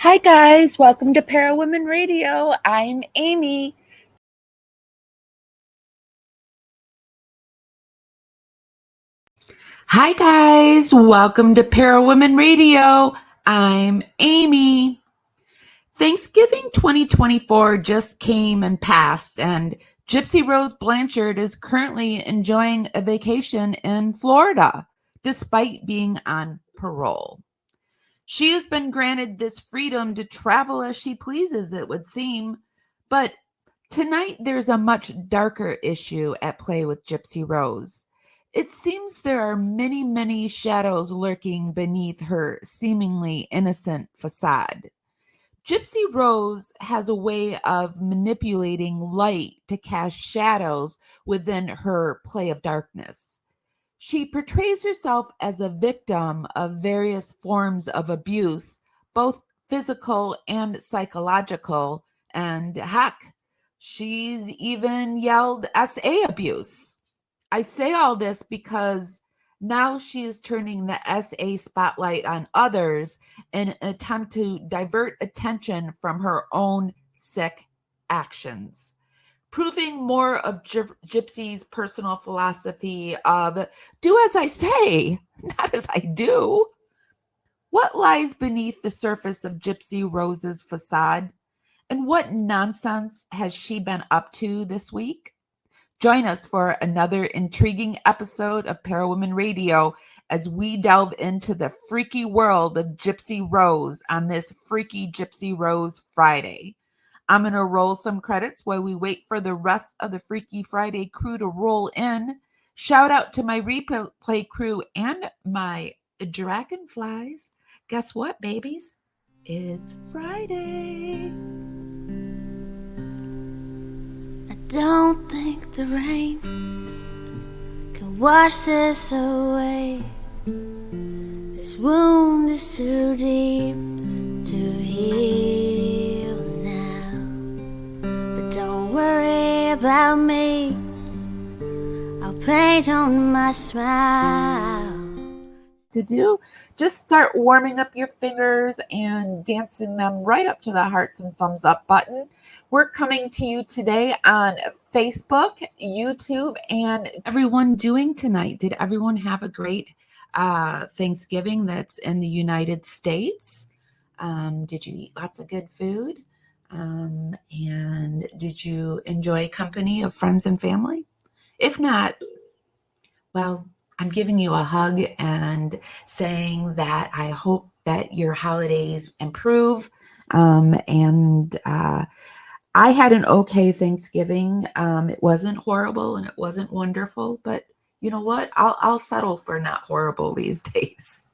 Hi guys, welcome to Parawomenradio. I'm Amy. Hi guys, welcome to Parawomenradio. I'm Amy. Thanksgiving 2024 just came and passed, and Gypsy Rose Blanchard is currently enjoying a vacation in Florida, despite being on parole. She has been granted this freedom to travel as she pleases, it would seem. But tonight there's a much darker issue at play with Gypsy Rose. It seems there are many, many shadows lurking beneath her seemingly innocent facade. Gypsy Rose has a way of manipulating light to cast shadows within her play of darkness. She portrays herself as a victim of various forms of abuse, both physical and psychological. And heck, she's even yelled SA abuse. I say all this because now she is turning the SA spotlight on others in an attempt to divert attention from her own sick actions, proving more of Gypsy's personal philosophy of do as I say, not as I do. What lies beneath the surface of Gypsy Rose's facade? And what nonsense has she been up to this week? Join us for another intriguing episode of Parawomenradio as we delve into the freaky world of Gypsy Rose on this Freaky Gypsy Rose Friday. I'm going to roll some credits while we wait for the rest of the Freaky Friday crew to roll in. Shout out to my replay crew and my dragonflies. Guess what, babies? It's Friday. I don't think the rain can wash this away. This wound is too deep to heal now. But don't worry about me, I'll paint on my smile. To do, just start warming up your fingers and dancing them right up to the hearts and thumbs up button. We're coming to you today on Facebook, YouTube, and everyone doing tonight. Did everyone have a great Thanksgiving that's in the United States? Did you eat lots of good food? And did you enjoy company of friends and family? If not, well, I'm giving you a hug and saying that I hope that your holidays improve. I had an okay Thanksgiving. It wasn't horrible and it wasn't wonderful, but you know what? I'll settle for not horrible these days.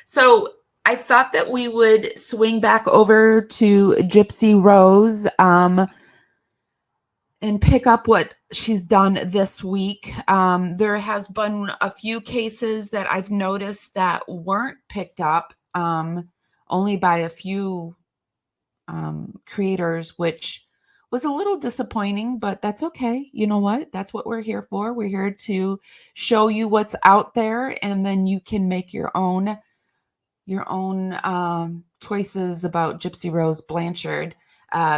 So I thought that we would swing back over to Gypsy Rose and pick up what she's done this week. There has been a few cases that I've noticed that weren't picked up only by a few creators, which was a little disappointing, but that's okay. You know what? That's what we're here for. We're here to show you what's out there, and then you can make your own choices about Gypsy Rose Blanchard.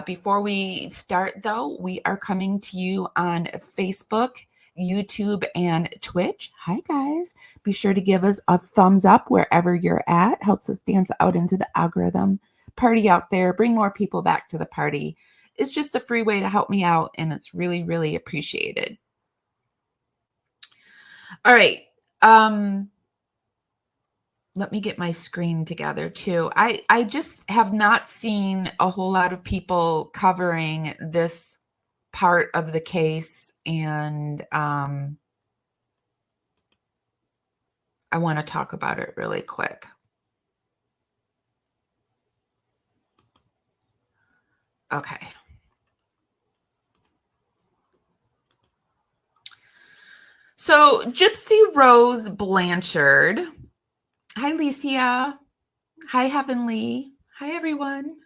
Before we start, though, we are coming to you on Facebook, YouTube, and Twitch. Hi, guys. Be sure to give us a thumbs up wherever you're at. Helps us dance out into the algorithm. Party out there. Bring more people back to the party. It's just a free way to help me out, and it's really, really appreciated. All right. Let me get my screen together too. I just have not seen a whole lot of people covering this part of the case, and I want to talk about it really quick. Okay. So Gypsy Rose Blanchard. Hi, Licia. Hi, Heavenly. Hi, everyone.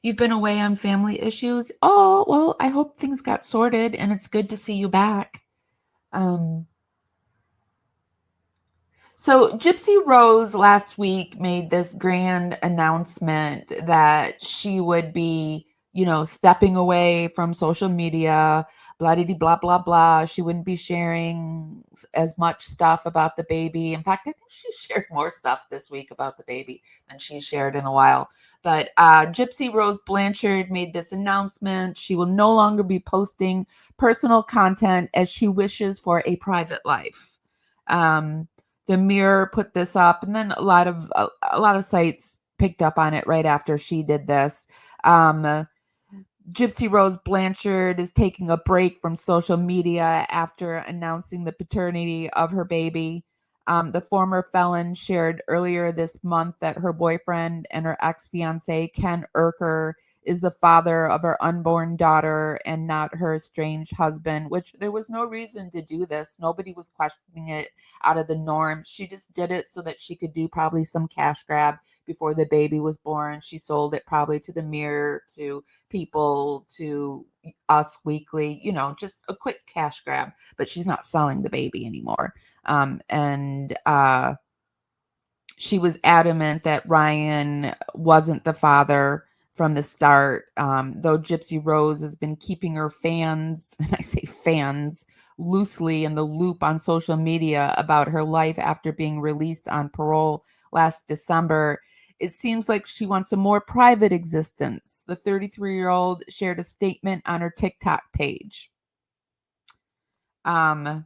You've been away on family issues. Oh, well, I hope things got sorted, and it's good to see you back. So Gypsy Rose last week made this grand announcement that she would be, stepping away from social media, blah, blah, blah, blah, blah. She wouldn't be sharing as much stuff about the baby. In fact, I think she shared more stuff this week about the baby than she shared in a while. But Gypsy Rose Blanchard made this announcement. She will no longer be posting personal content as she wishes for a private life. The Mirror put this up, and then a lot of sites picked up on it right after she did this. Gypsy Rose Blanchard is taking a break from social media after announcing the paternity of her baby. The former felon shared earlier this month that her boyfriend and her ex-fiance, Ken Urker, is the father of her unborn daughter and not her estranged husband, which there was no reason to do this. Nobody was questioning it out of the norm. She just did it so that she could do probably some cash grab before the baby was born. She sold it probably to the Mirror, to People, to Us Weekly, just a quick cash grab, but she's not selling the baby anymore. And she was adamant that Ryan wasn't the father from the start, though Gypsy Rose has been keeping her fans, and I say fans, loosely in the loop on social media about her life after being released on parole last December. It seems like she wants a more private existence. The 33-year-old shared a statement on her TikTok page. Content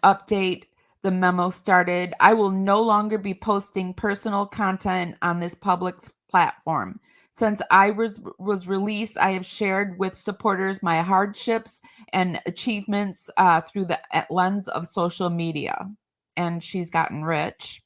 update. The memo started, I will no longer be posting personal content on this public platform. Since I was released, I have shared with supporters my hardships and achievements through the lens of social media. And she's gotten rich.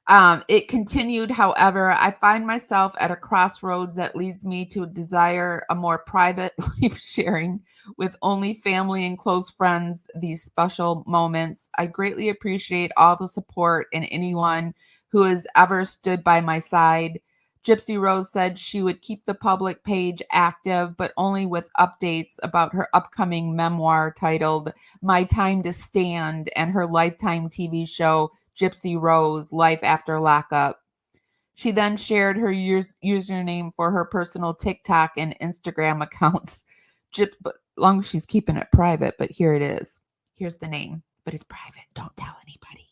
It continued, however, I find myself at a crossroads that leads me to desire a more private life sharing with only family and close friends these special moments. I greatly appreciate all the support and anyone who has ever stood by my side. Gypsy Rose said she would keep the public page active, but only with updates about her upcoming memoir titled My Time to Stand and her Lifetime TV show, Gypsy Rose, Life After Lockup. She then shared her username for her personal TikTok and Instagram accounts. But long as she's keeping it private, but here it is. Here's the name, but it's private. Don't tell anybody.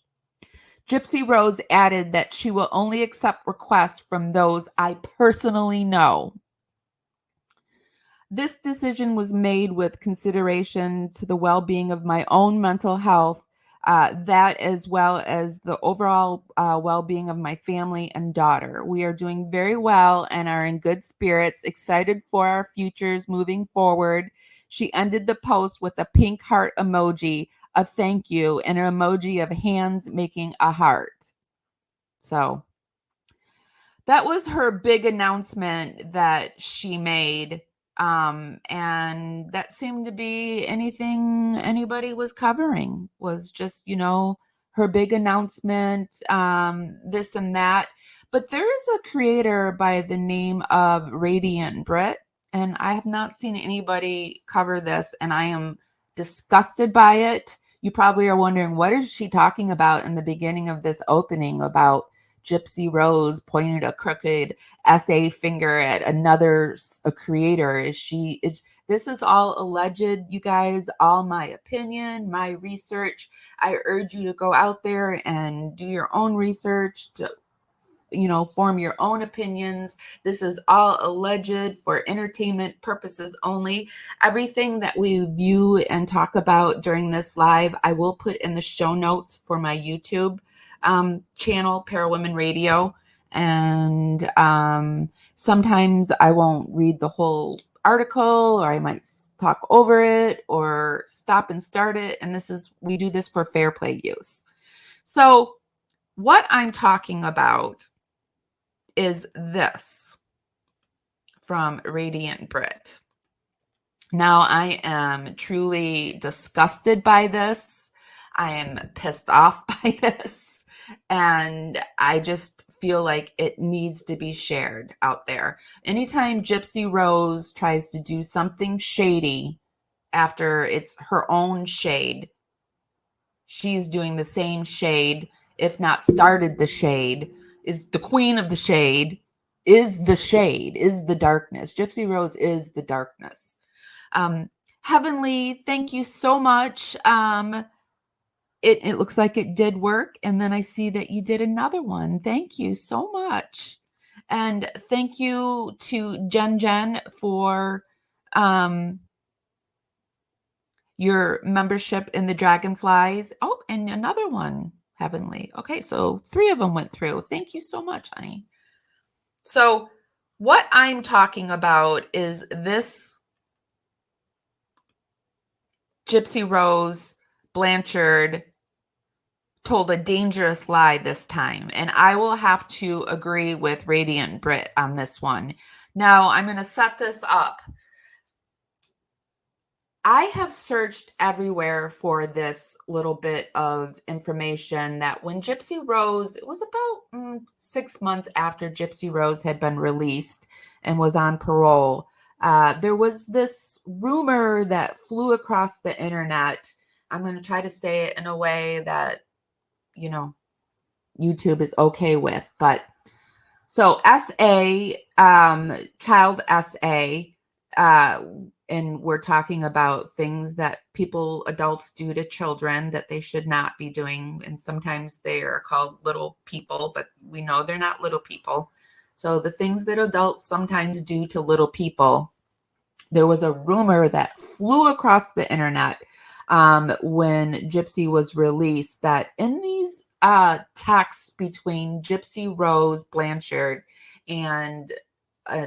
Gypsy Rose added that she will only accept requests from those I personally know. This decision was made with consideration to the well-being of my own mental health, that as well as the overall well-being of my family and daughter. We are doing very well and are in good spirits, excited for our futures moving forward. She ended the post with a pink heart emoji, a thank you, and an emoji of hands making a heart. So that was her big announcement that she made. And that seemed to be anything anybody was covering, was just, her big announcement, this and that. But there's a creator by the name of Radiant Brit, and I have not seen anybody cover this, and I am disgusted by it. You probably are wondering, what is she talking about in the beginning of this opening about Gypsy Rose pointed a crooked SA finger at a creator? This is all alleged, you guys, all my opinion, my research. I urge you to go out there and do your own research to form your own opinions. This is all alleged for entertainment purposes only. Everything that we view and talk about during this live, I will put in the show notes for my YouTube channel, Parawomenradio. And sometimes I won't read the whole article, or I might talk over it or stop and start it. And we do this for fair play use. So what I'm talking about is this from Radiant Brit. Now, I am truly disgusted by this. I am pissed off by this. And I just feel like it needs to be shared out there. Anytime Gypsy Rose tries to do something shady after it's her own shade, she's doing the same shade, if not started the shade, is the queen of the shade, is the darkness. Gypsy Rose is the darkness. Heavenly, thank you so much. It looks like it did work. And then I see that you did another one. Thank you so much. And thank you to Jen for your membership in the Dragonflies. Oh, and another one, Heavenly. Okay, so 3 of them went through. Thank you so much, honey. So what I'm talking about is this Gypsy Rose Blanchard told a dangerous lie this time, and I will have to agree with Radiant Brit on this one. Now, I'm going to set this up. I have searched everywhere for this little bit of information that when Gypsy Rose, it was about 6 months after Gypsy Rose had been released and was on parole, there was this rumor that flew across the internet. I'm going to try to say it in a way that, you know, YouTube is okay with. But so SA, child SA, and we're talking about things that adults do to children that they should not be doing. And sometimes they are called little people, but we know they're not little people. So the things that adults sometimes do to little people, there was a rumor that flew across the internet when Gypsy was released that in these texts between Gypsy Rose Blanchard and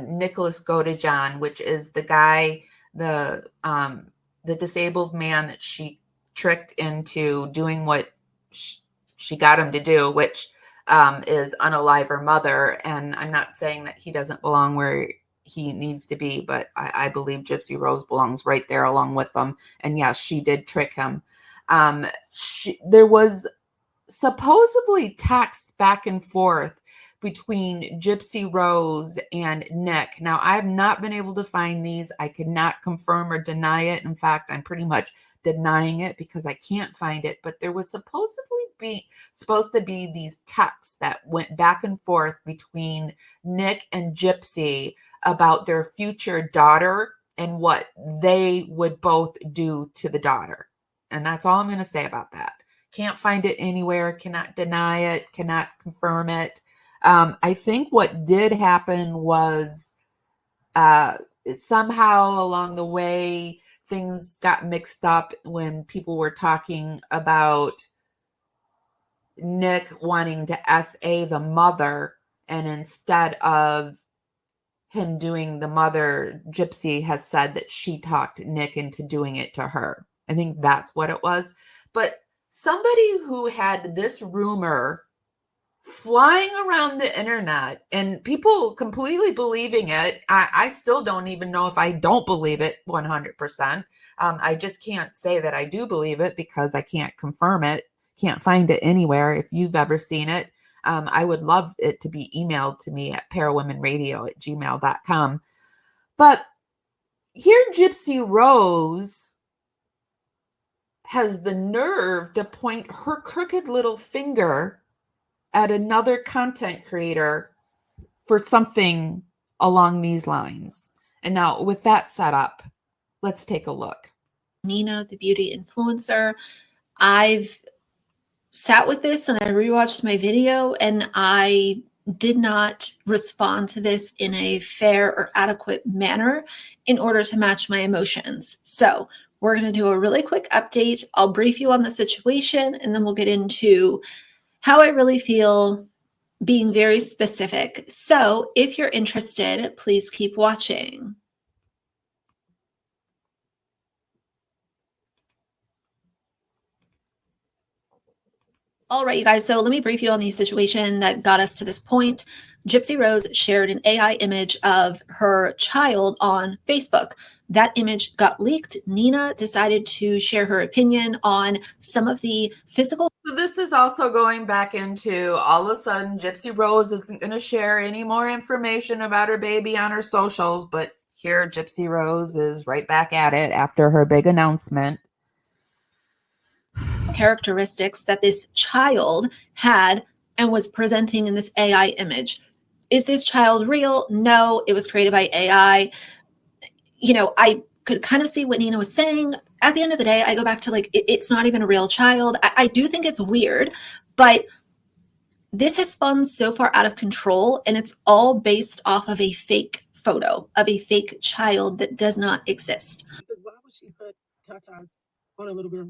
Nicholas Godejohn, which is the guy, the disabled man that she tricked into doing what she got him to do, which is unalive her mother. And I'm not saying that he doesn't belong where he needs to be, but I believe Gypsy Rose belongs right there along with them. And yes, she did trick him. There was supposedly text back and forth between Gypsy Rose and Nick. Now, I have not been able to find these. I cannot confirm or deny it. In fact, I'm pretty much denying it because I can't find it. But there was supposed to be these texts that went back and forth between Nick and Gypsy about their future daughter and what they would both do to the daughter. And that's all I'm going to say about that. Can't find it anywhere, cannot deny it, cannot confirm it. I think what did happen was somehow along the way, things got mixed up when people were talking about Nick wanting to SA the mother, and instead of him doing the mother, Gypsy has said that she talked Nick into doing it to her. I think that's what it was. But somebody who had this rumor flying around the internet and people completely believing it, I still don't even know if I don't believe it 100%. I just can't say that I do believe it because I can't confirm it, can't find it anywhere. If you've ever seen it, I would love it to be emailed to me at parawomenradio@gmail.com. But here Gypsy Rose has the nerve to point her crooked little finger at another content creator for something along these lines. And now with that set up, let's take a look. Nina, the beauty influencer. I've sat with this and I rewatched my video and I did not respond to this in a fair or adequate manner in order to match my emotions. So we're going to do a really quick update. I'll brief you on the situation and then we'll get into how I really feel, being very specific. So if you're interested, please keep watching. All right, you guys, so let me brief you on the situation that got us to this point. Gypsy Rose shared an AI image of her child on Facebook. That image got leaked. Nina decided to share her opinion on some of the physical. So this is also going back into all of a sudden Gypsy Rose isn't going to share any more information about her baby on her socials, but here Gypsy Rose is right back at it after her big announcement. characteristics that this child had and was presenting in this AI image. Is this child real? No, it was created by AI. I could kind of see what Nina was saying. At the end of the day, I go back to it's not even a real child. I do think it's weird, but this has spun so far out of control, and it's all based off of a fake photo of a fake child that does not exist. Because why would she put tatas on a little girl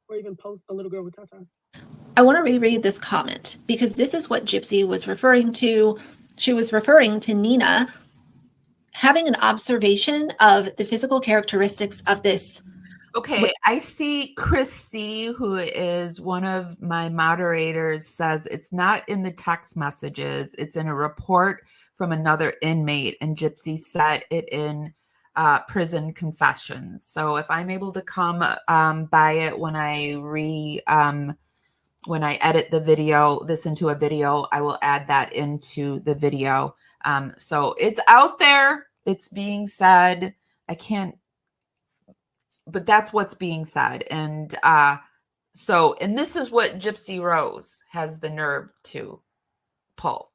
or even post a little girl with tatas? I want to reread this comment because this is what Gypsy was referring to. She was referring to Nina having an observation of the physical characteristics of this. Okay, I see Chris C., who is one of my moderators, says it's not in the text messages. It's in a report from another inmate, and Gypsy said it in prison confessions. So if I'm able to come by it when I edit the video, this into a video, I will add that into the video. So it's out there. It's being said. I can't. But that's what's being said. And and this is what Gypsy Rose has the nerve to pull.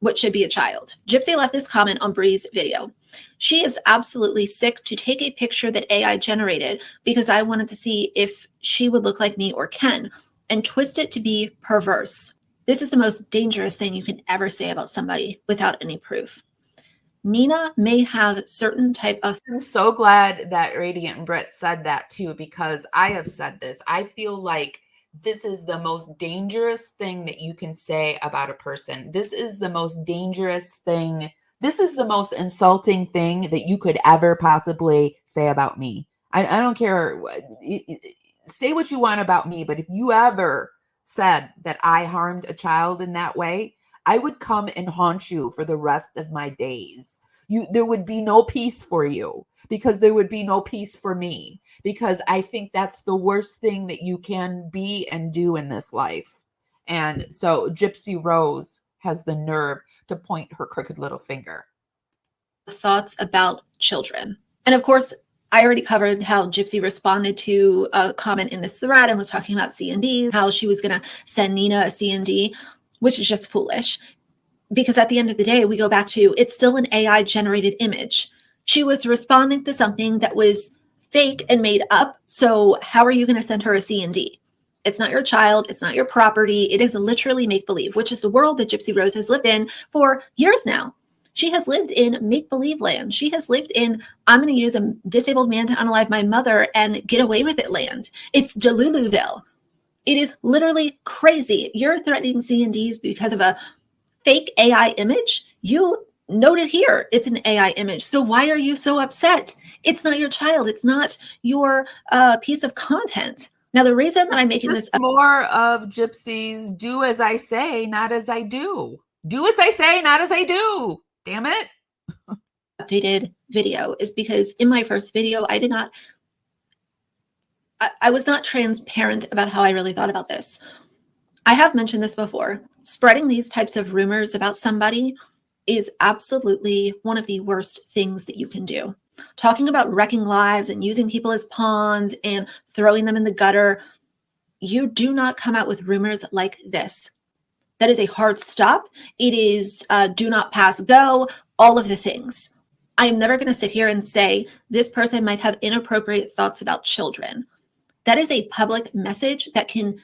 What should be a child. Gypsy left this comment on Bree's video. She is absolutely sick to take a picture that AI generated because I wanted to see if she would look like me or Ken and twist it to be perverse. This is the most dangerous thing you can ever say about somebody without any proof. Nina may have certain type of... I'm so glad that Radiant Brit said that too, because I have said this. I feel like this is the most dangerous thing that you can say about a person. This is the most dangerous thing. This is the most insulting thing that you could ever possibly say about me. I don't care. Say what you want about me, but if you ever said that I harmed a child in that way, I would come and haunt you for the rest of my days. There would be no peace for you because there would be no peace for me, because I think that's the worst thing that you can be and do in this life. And so Gypsy Rose has the nerve to point her crooked little finger. Thoughts about children. And of course, I already covered how Gypsy responded to a comment in this thread and was talking about C&D, how she was going to send Nina a C&D, which is just foolish. Because at the end of the day, we go back to, it's still an AI generated image. She was responding to something that was fake and made up. So how are you going to send her a C&D? It's not your child. It's not your property. It is literally make-believe, which is the world that Gypsy Rose has lived in for years now. She has lived in make-believe land. She has lived in, I'm going to use a disabled man to unalive my mother and get away with it land. It's Deluluville. It is literally crazy. You're threatening C&Ds because of a fake AI image. You noted here, it's an AI image. So why are you so upset? It's not your child. It's not your piece of content. Now, the reason that I'm making this more of Gypsy's do as I say, not as I do. Do as I say, not as I do. Damn it. Updated video is because in my first video, I was not transparent about how I really thought about this. I have mentioned this before. Spreading these types of rumors about somebody is absolutely one of the worst things that you can do. Talking about wrecking lives and using people as pawns and throwing them in the gutter, you do not come out with rumors like this. That is a hard stop. It is do not pass go, all of the things. I am never going to sit here and say this person might have inappropriate thoughts about children. That is a public message that can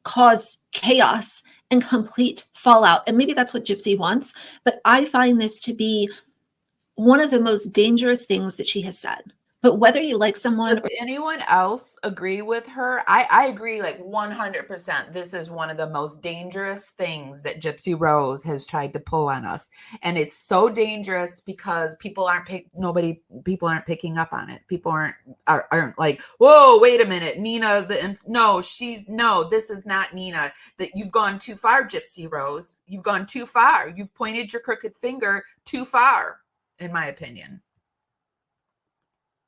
cause chaos and complete fallout. And maybe that's what Gypsy wants, but I find this to be one of the most dangerous things that she has said. But whether you like someone... Does anyone else agree with her? I agree like 100%. This is one of the most dangerous things that Gypsy Rose has tried to pull on us. And it's so dangerous because people aren't picking up on it. People aren't like, whoa, wait a minute, Nina, no, this is not Nina. That you've gone too far, Gypsy Rose. You've gone too far. You've pointed your crooked finger too far, in my opinion.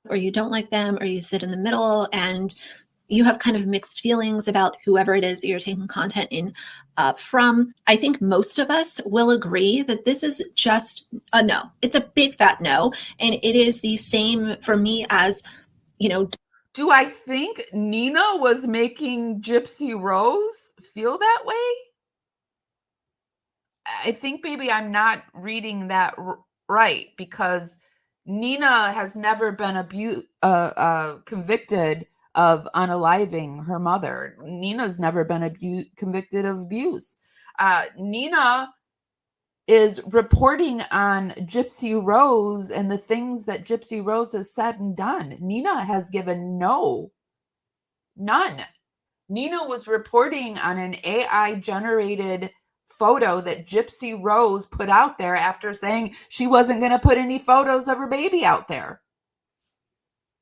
Or you don't like them, or you sit in the middle and you have kind of mixed feelings about whoever it is that you're taking content in from. I think most of us will agree that this is just a no. It's a big fat no. And it is the same for me as, Do I think Nina was making Gypsy Rose feel that way? I think maybe I'm not reading that right, because Nina has never been convicted of unaliving her mother. Nina's never been convicted of abuse. Nina is reporting on Gypsy Rose and the things that Gypsy Rose has said and done. Nina has given none. Nina was reporting on an AI generated photo that Gypsy Rose put out there after saying she wasn't going to put any photos of her baby out there.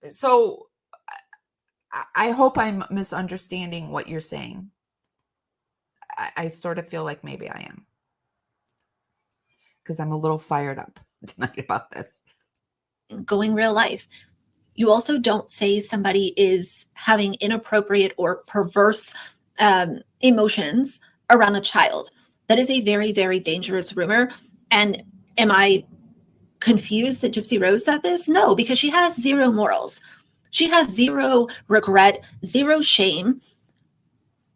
So I hope I'm misunderstanding what you're saying. I sort of feel like maybe I am, because I'm a little fired up tonight about this. Going real life. You also don't say somebody is having inappropriate or perverse emotions around a child. That is a very, very dangerous rumor. And am I confused that Gypsy Rose said this? No, because she has zero morals. She has zero regret, zero shame.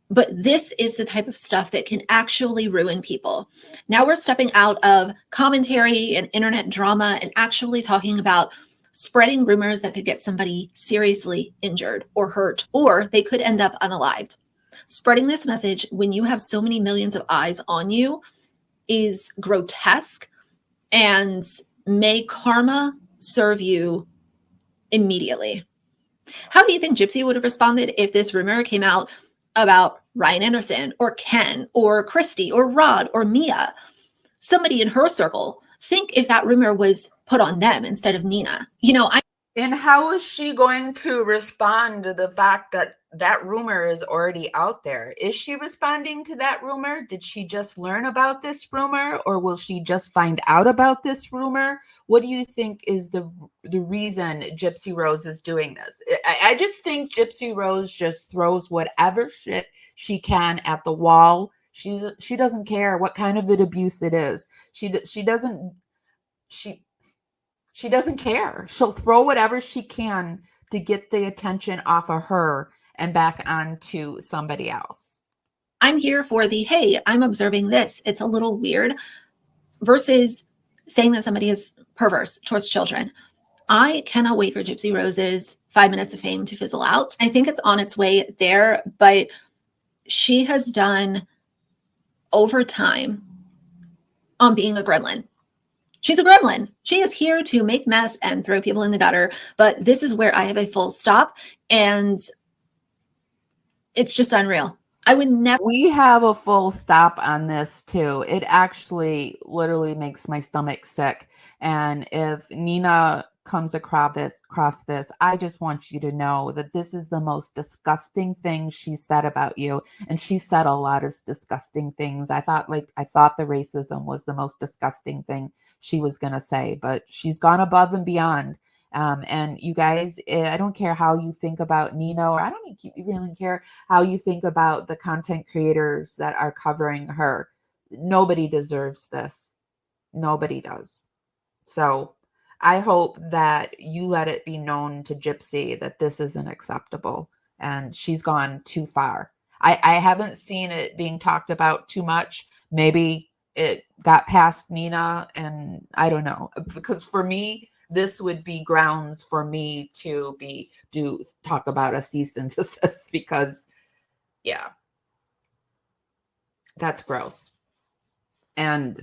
But this is the type of stuff that can actually ruin people. Now we're stepping out of commentary and internet drama and actually talking about spreading rumors that could get somebody seriously injured or hurt, or they could end up unalived. Spreading this message when you have so many millions of eyes on you is grotesque and may karma serve you immediately. How do you think Gypsy would have responded if this rumor came out about Ryan Anderson or Ken or Christy or Rod or Mia? Somebody in her circle, think if that rumor was put on them instead of Nina. And how is she going to respond to the fact that that rumor is already out there? Is she responding to that rumor? Did she just learn about this rumor, or will she just find out about this rumor? What do you think is the reason Gypsy Rose is doing this? I just think Gypsy Rose just throws whatever shit she can at the wall. She doesn't care what kind of abuse it is. She doesn't care. She'll throw whatever she can to get the attention off of her and back onto somebody else. I'm here for the, hey, I'm observing this. It's a little weird, versus saying that somebody is perverse towards children. I cannot wait for Gypsy Rose's 5 minutes of fame to fizzle out. I think it's on its way there, but she has done overtime on being a gremlin. She's a gremlin. She is here to make mess and throw people in the gutter. But this is where I have a full stop. And it's just unreal. I would never. We have a full stop on this too. It actually literally makes my stomach sick. And if Nina comes across this, I just want you to know that this is the most disgusting thing she said about you. And she said a lot of disgusting things. I thought the racism was the most disgusting thing she was going to say, but she's gone above and beyond. And you guys, I don't care how you think about Nina, or I don't even care how you think about the content creators that are covering her. Nobody deserves this. Nobody does. So I hope that you let it be known to Gypsy that this isn't acceptable and she's gone too far. I haven't seen it being talked about too much. Maybe it got past Nina, and I don't know, because for me, this would be grounds for me to talk about a cease and desist, because yeah, that's gross. And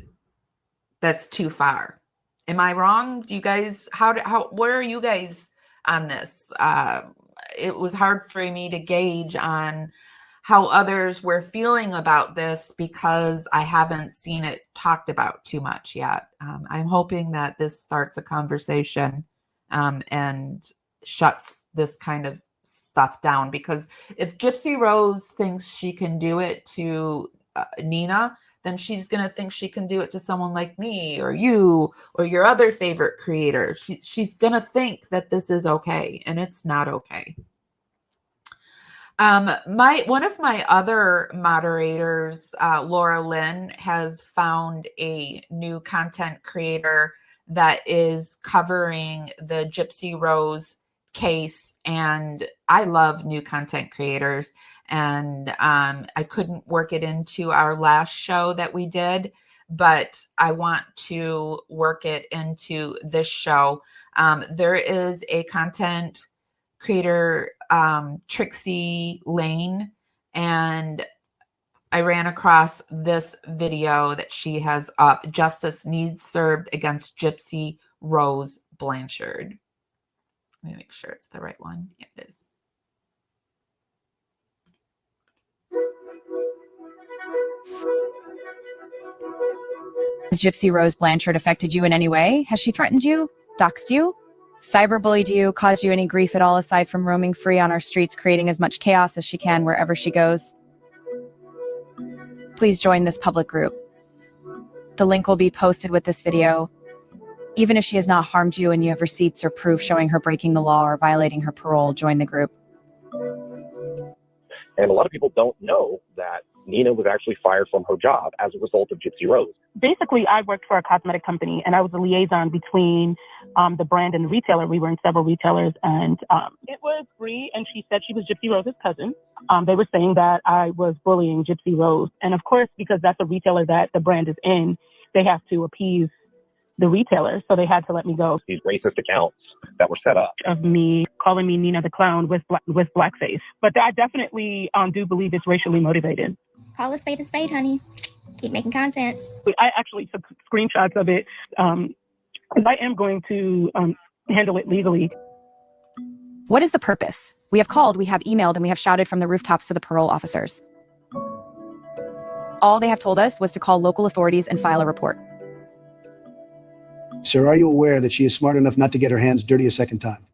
that's too far. Am I wrong? Do you guys, where are you guys on this? It was hard for me to gauge on how others were feeling about this, because I haven't seen it talked about too much yet. I'm hoping that this starts a conversation and shuts this kind of stuff down, because if Gypsy Rose thinks she can do it to Nina, then she's going to think she can do it to someone like me or you or your other favorite creator. She's going to think that this is okay, and it's not okay. One of my other moderators, Laura Lynn, has found a new content creator that is covering the Gypsy Rose case, and I love new content creators, and I couldn't work it into our last show that we did, but I want to work it into this show. There is a content creator, Trixie Lane, and I ran across this video that she has up. Justice needs served against Gypsy Rose Blanchard. Let me make sure it's the right one. Yeah, it is. Has Gypsy Rose Blanchard affected you in any way? Has she threatened you, doxed you, cyberbullied you, caused you any grief at all aside from roaming free on our streets, creating as much chaos as she can wherever she goes? Please join this public group. The link will be posted with this video. Even if she has not harmed you and you have receipts or proof showing her breaking the law or violating her parole, join the group. And a lot of people don't know that Nina was actually fired from her job as a result of Gypsy Rose. Basically, I worked for a cosmetic company, and I was a liaison between the brand and the retailer. We were in several retailers, and it was Bree, and she said she was Gypsy Rose's cousin. They were saying that I was bullying Gypsy Rose. And of course, because that's a retailer that the brand is in, they have to appease the retailer, so they had to let me go. These racist accounts that were set up of me calling me Nina the Clown with blackface. But I definitely do believe it's racially motivated. Call a spade, honey. Keep making content. I actually took screenshots of it. I am going to handle it legally. What is the purpose? We have called, we have emailed, and we have shouted from the rooftops to the parole officers. All they have told us was to call local authorities and file a report. Sir, are you aware that she is smart enough not to get her hands dirty a second time?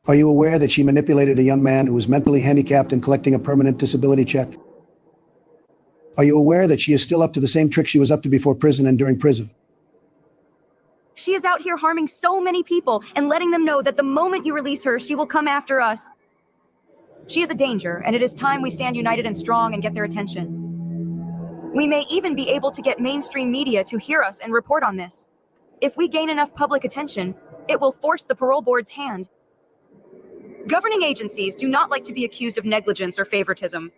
Are you aware that she manipulated a young man who was mentally handicapped and collecting a permanent disability check? Are you aware that she is still up to the same trick she was up to before prison and during prison? She is out here harming so many people and letting them know that the moment you release her, she will come after us. She is a danger, and it is time we stand united and strong and get their attention. We may even be able to get mainstream media to hear us and report on this. If we gain enough public attention, it will force the parole board's hand. Governing agencies do not like to be accused of negligence or favoritism.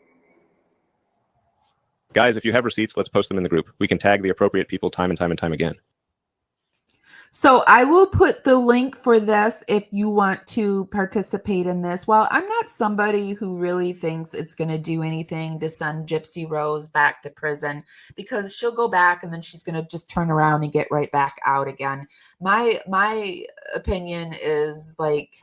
Guys, if you have receipts, let's post them in the group. We can tag the appropriate people time and time and time again. So I will put the link for this if you want to participate in this. Well, I'm not somebody who really thinks it's going to do anything to send Gypsy Rose back to prison, because she'll go back and then she's going to just turn around and get right back out again. My opinion is, like,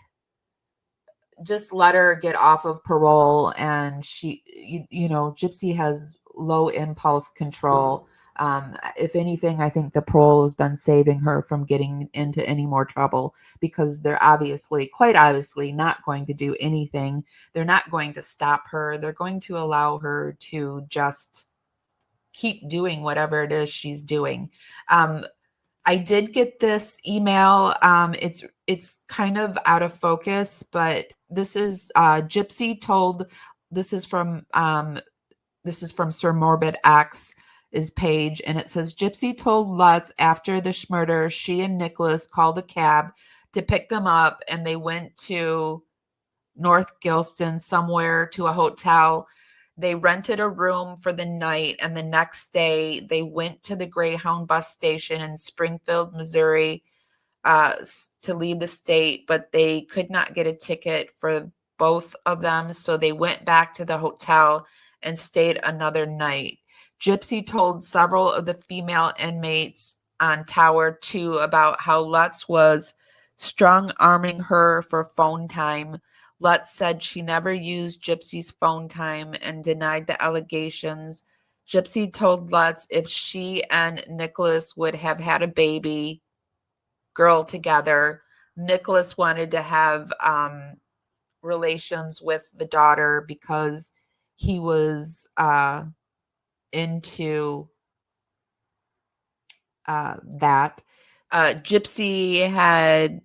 just let her get off of parole, and she, you know, Gypsy has low impulse control. If anything, I think the parole has been saving her from getting into any more trouble, because they're quite obviously not going to do anything. They're not going to stop her. They're going to allow her to just keep doing whatever it is she's doing. I did get this email. It's kind of out of focus, but this is Gypsy told. This is from Sir Morbid X. Page, and it says, Gypsy told Lutz after the murder she and Nicholas called a cab to pick them up, and they went to North Gilston, somewhere, to a hotel. They rented a room for the night, and the next day they went to the Greyhound bus station in Springfield, Missouri, to leave the state, but they could not get a ticket for both of them, so they went back to the hotel and stayed another night. Gypsy told several of the female inmates on Tower 2 about how Lutz was strong-arming her for phone time. Lutz said she never used Gypsy's phone time and denied the allegations. Gypsy told Lutz if she and Nicholas would have had a baby girl together, Nicholas wanted to have relations with the daughter because he was into that. Gypsy had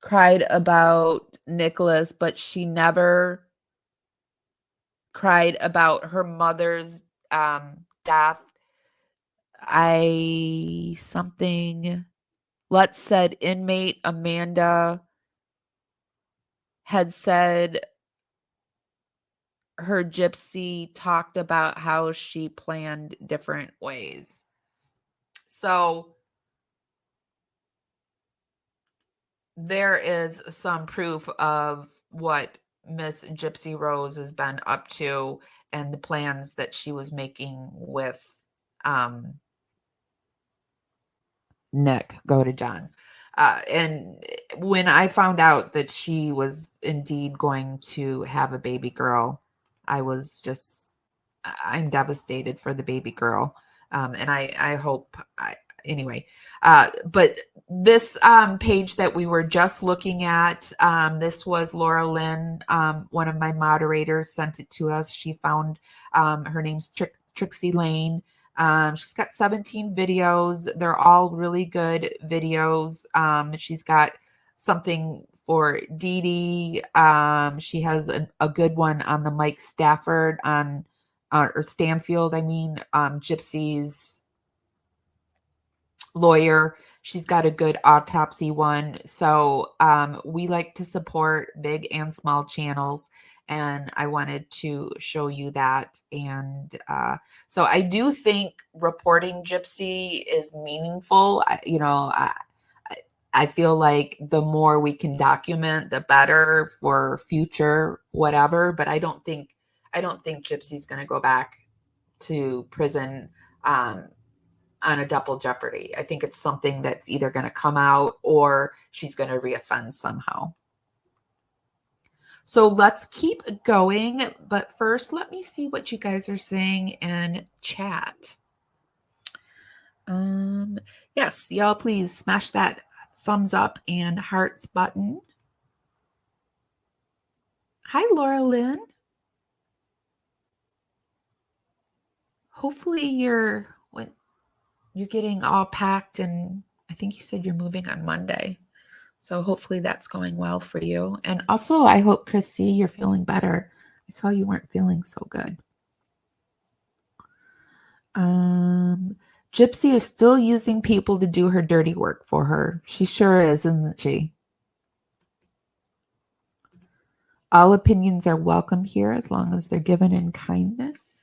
cried about Nicholas, but she never cried about her mother's death. Let's said Inmate Amanda had said her Gypsy talked about how she planned different ways. So there is some proof of what Miss Gypsy Rose has been up to and the plans that she was making with Nick. Go to John. And when I found out that she was indeed going to have a baby girl, I'm devastated for the baby girl. And I hope, anyway, but this page that we were just looking at, this was Laura Lynn, one of my moderators sent it to us. She found, her name's Trixie Lane. She's got 17 videos. They're all really good videos. She's got something for Dee Dee. She has a good one on the Mike Stafford or Stanfield, Gypsy's lawyer. She's got a good autopsy one. So we like to support big and small channels, and I wanted to show you that. And so I do think reporting Gypsy is meaningful. I feel like the more we can document, the better for future whatever. But I don't think Gypsy's going to go back to prison on a double jeopardy. I think it's something that's either going to come out or she's going to reoffend somehow. So let's keep going. But first, let me see what you guys are saying in chat. Yes, y'all please smash that thumbs up and hearts button. Hi, Laura Lynn. Hopefully you're getting all packed, and I think you said you're moving on Monday. So hopefully that's going well for you. And also, I hope, Chrissy, you're feeling better. I saw you weren't feeling so good. Gypsy is still using people to do her dirty work for her. She sure is, isn't she? All opinions are welcome here as long as they're given in kindness.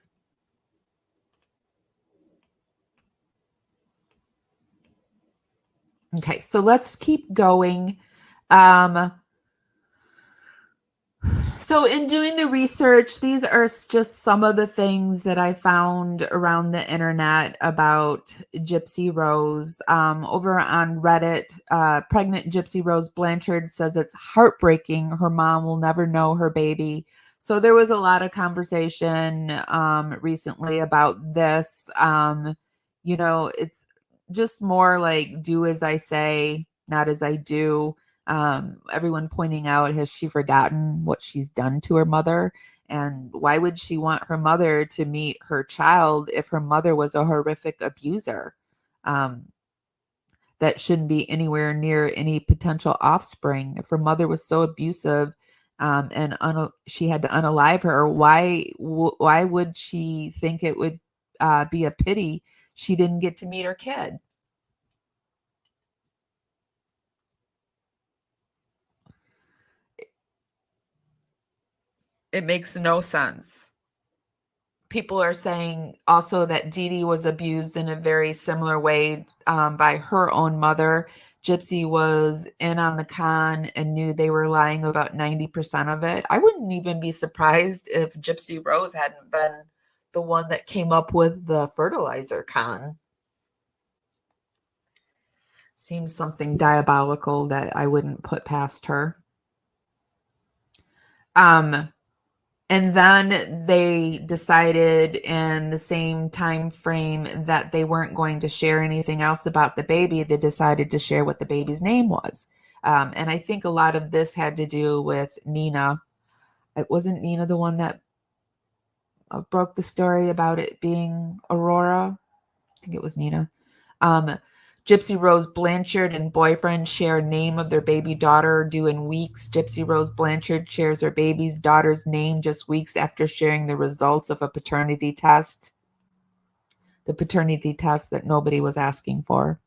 Okay, so let's keep going. So in doing the research, these are just some of the things that I found around the internet about Gypsy Rose. Over on Reddit, pregnant Gypsy Rose Blanchard says it's heartbreaking. Her mom will never know her baby. So there was a lot of conversation recently about this. It's just more like do as I say, not as I do. Everyone pointing out, has she forgotten what she's done to her mother? And why would she want her mother to meet her child if her mother was a horrific abuser? That shouldn't be anywhere near any potential offspring. If her mother was so abusive and she had to unalive her, why would she think it would be a pity she didn't get to meet her kid? It makes no sense. People are saying also that Dee Dee was abused in a very similar way by her own mother. Gypsy was in on the con and knew they were lying about 90% of it. I wouldn't even be surprised if Gypsy Rose hadn't been the one that came up with the fertilizer con. Seems something diabolical that I wouldn't put past her. And then they decided in the same time frame that they weren't going to share anything else about the baby. They decided to share what the baby's name was. And I think a lot of this had to do with Nina. It wasn't Nina the one that broke the story about it being Aurora. I think it was Nina. Gypsy Rose Blanchard and boyfriend share name of their baby daughter due in weeks. Gypsy Rose Blanchard shares her baby's daughter's name just weeks after sharing the results of a paternity test. The paternity test that nobody was asking for.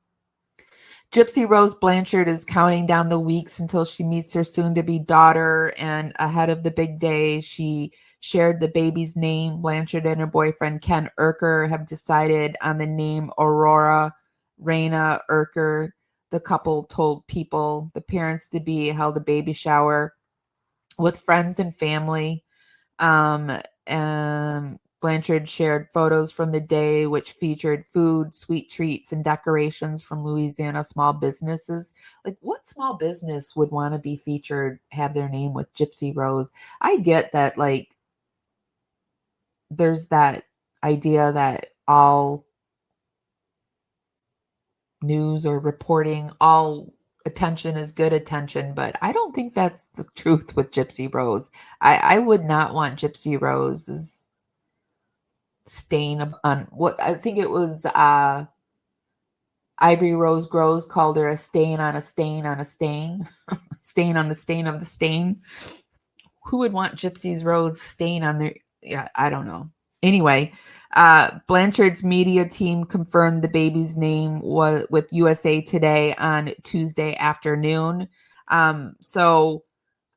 Gypsy Rose Blanchard is counting down the weeks until she meets her soon-to-be daughter, and ahead of the big day, she shared the baby's name. Blanchard and her boyfriend, Ken Erker, have decided on the name Aurora Raina Erker. The couple told People the parents-to-be held a baby shower with friends and family. Blanchard shared photos from the day, which featured food, sweet treats, and decorations from Louisiana small businesses. Like, what small business would want to be featured, have their name with Gypsy Rose? I get that, like, there's that idea that all news or reporting, all attention is good attention, but I don't think that's the truth with Gypsy Rose. I would not want Gypsy Rose's stain on what I think it was Ivory Rose Grows called her a stain on a stain on a stain. Stain on the stain of the stain. Who would want Gypsy's Rose stain on their, yeah, I don't know. Anyway, Blanchard's media team confirmed the baby's name was with USA Today on Tuesday afternoon. So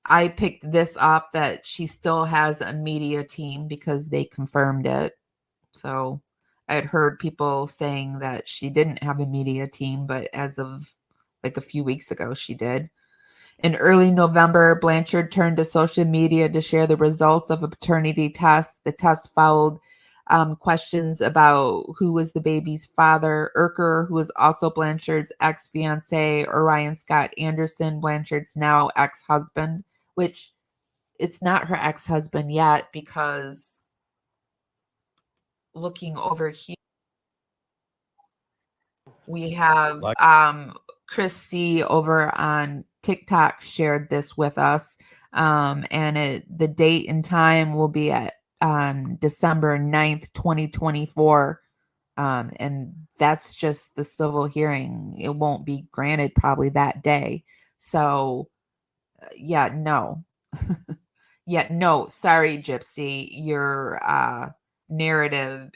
I picked this up that she still has a media team because they confirmed it. So I had heard people saying that she didn't have a media team, but as of like a few weeks ago, she did. In early November, Blanchard turned to social media to share the results of a paternity test. The test followed questions about who was the baby's father. Erker, who was also Blanchard's ex-fiance, Orion Scott Anderson, Blanchard's now ex-husband, which it's not her ex-husband yet because looking over here, we have Chris C over on TikTok shared this with us, and the date and time will be at December 9th, 2024, and that's just the civil hearing. It won't be granted probably that day. So, yeah, no. Yeah, no, sorry, Gypsy, your narrative,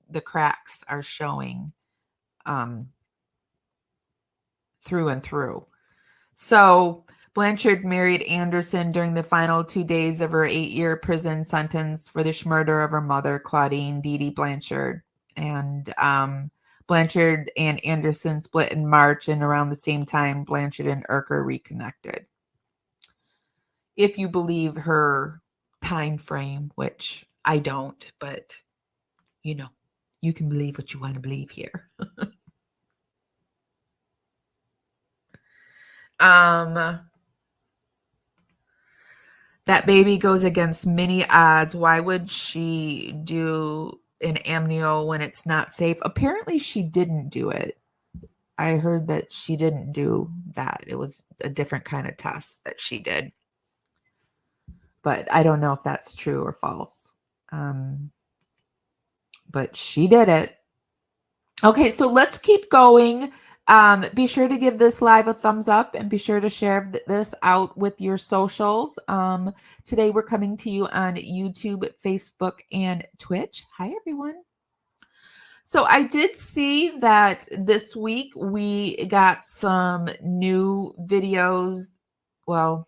the cracks are showing through and through. So Blanchard married Anderson during the final 2 days of her 8-year prison sentence for the murder of her mother, Claudine Dee Dee Blanchard. And Blanchard and Anderson split in March, and around the same time, Blanchard and Erker reconnected. If you believe her time frame, which I don't, but you know, you can believe what you want to believe here. That baby goes against many odds. Why would she do an amnio when it's not safe? Apparently she didn't do it. I heard that she didn't do that. It was a different kind of test that she did. But I don't know if that's true or false. But she did it. Okay, so let's keep going. Be sure to give this live a thumbs up and be sure to share this out with your socials. Today we're coming to you on YouTube, Facebook, and Twitch. Hi, everyone. So I did see that this week we got some new videos. Well,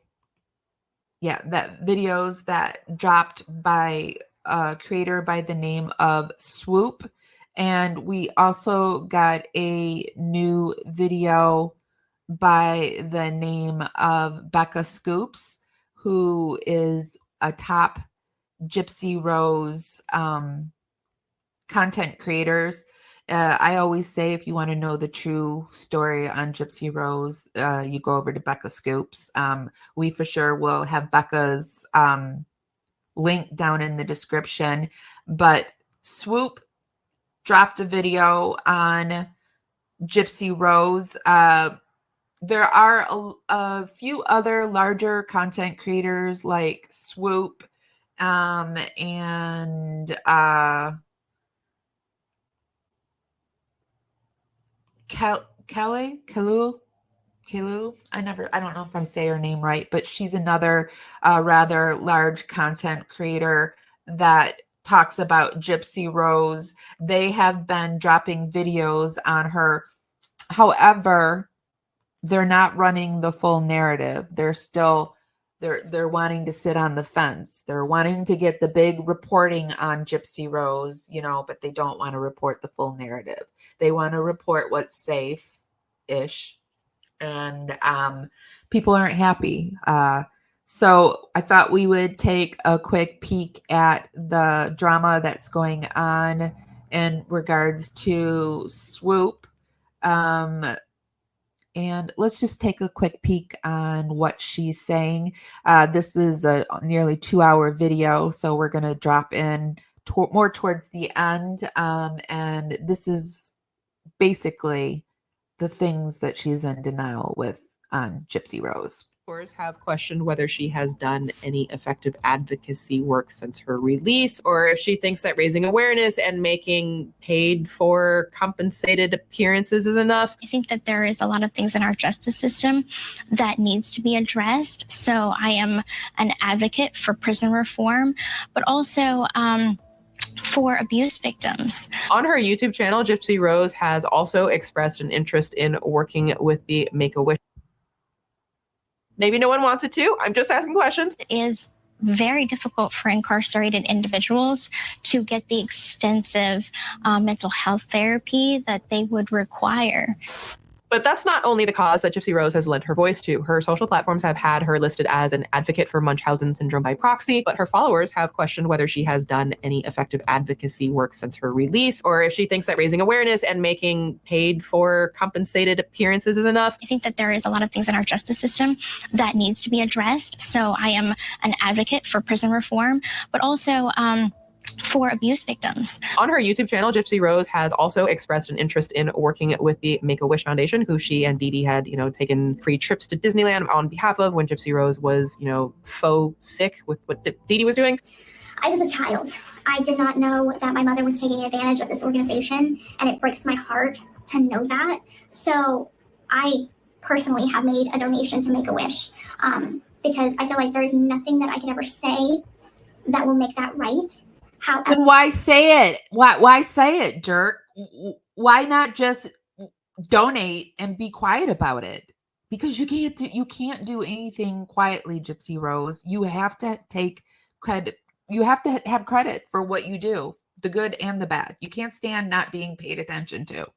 yeah, that videos that dropped by a creator by the name of Swoop. And we also got a new video by the name of Becca Scoops, who is a top Gypsy Rose content creators. I always say if you want to know the true story on Gypsy Rose, you go over to Becca Scoops. We for sure will have Becca's link down in the description. But Swoop dropped a video on Gypsy Rose. There are a few other larger content creators like Swoop and Kalu. I don't know if I'm saying her name right, but she's another rather large content creator that talks about Gypsy Rose. They have been dropping videos on her. However, they're not running the full narrative. They're wanting to sit on the fence. They're wanting to get the big reporting on Gypsy Rose, but they don't want to report the full narrative. They want to report what's safe-ish, and people aren't happy. So I thought we would take a quick peek at the drama that's going on in regards to Swoop. And let's just take a quick peek on what she's saying. This is a nearly 2-hour video, so we're going to drop in more towards the end. And this is basically the things that she's in denial with on Gypsy Rose. Have questioned whether she has done any effective advocacy work since her release, or if she thinks that raising awareness and making paid for compensated appearances is enough. I think that there is a lot of things in our justice system that needs to be addressed. So I am an advocate for prison reform, but also for abuse victims. On her YouTube channel, Gypsy Rose has also expressed an interest in working with the Make-A-Wish. Maybe no one wants it to. I'm just asking questions. It is very difficult for incarcerated individuals to get the extensive mental health therapy that they would require. But that's not only the cause that Gypsy Rose has lent her voice to. Her social platforms have had her listed as an advocate for Munchausen syndrome by proxy, but her followers have questioned whether she has done any effective advocacy work since her release, or if she thinks that raising awareness and making paid for compensated appearances is enough. I think that there is a lot of things in our justice system that needs to be addressed. So I am an advocate for prison reform, but also for abuse victims. On her YouTube channel, Gypsy Rose has also expressed an interest in working with the Make-A-Wish Foundation, who she and Dee Dee had, taken free trips to Disneyland on behalf of when Gypsy Rose was, faux sick with what Dee Dee was doing. I was a child. I did not know that my mother was taking advantage of this organization, and it breaks my heart to know that. So I personally have made a donation to Make-A-Wish because I feel like there's nothing that I could ever say that will make that right. Then why say it? Why say it, jerk? Why not just donate and be quiet about it? Because you can't do anything quietly, Gypsy Rose. You have to take credit. You have to have credit for what you do, the good and the bad. You can't stand not being paid attention to.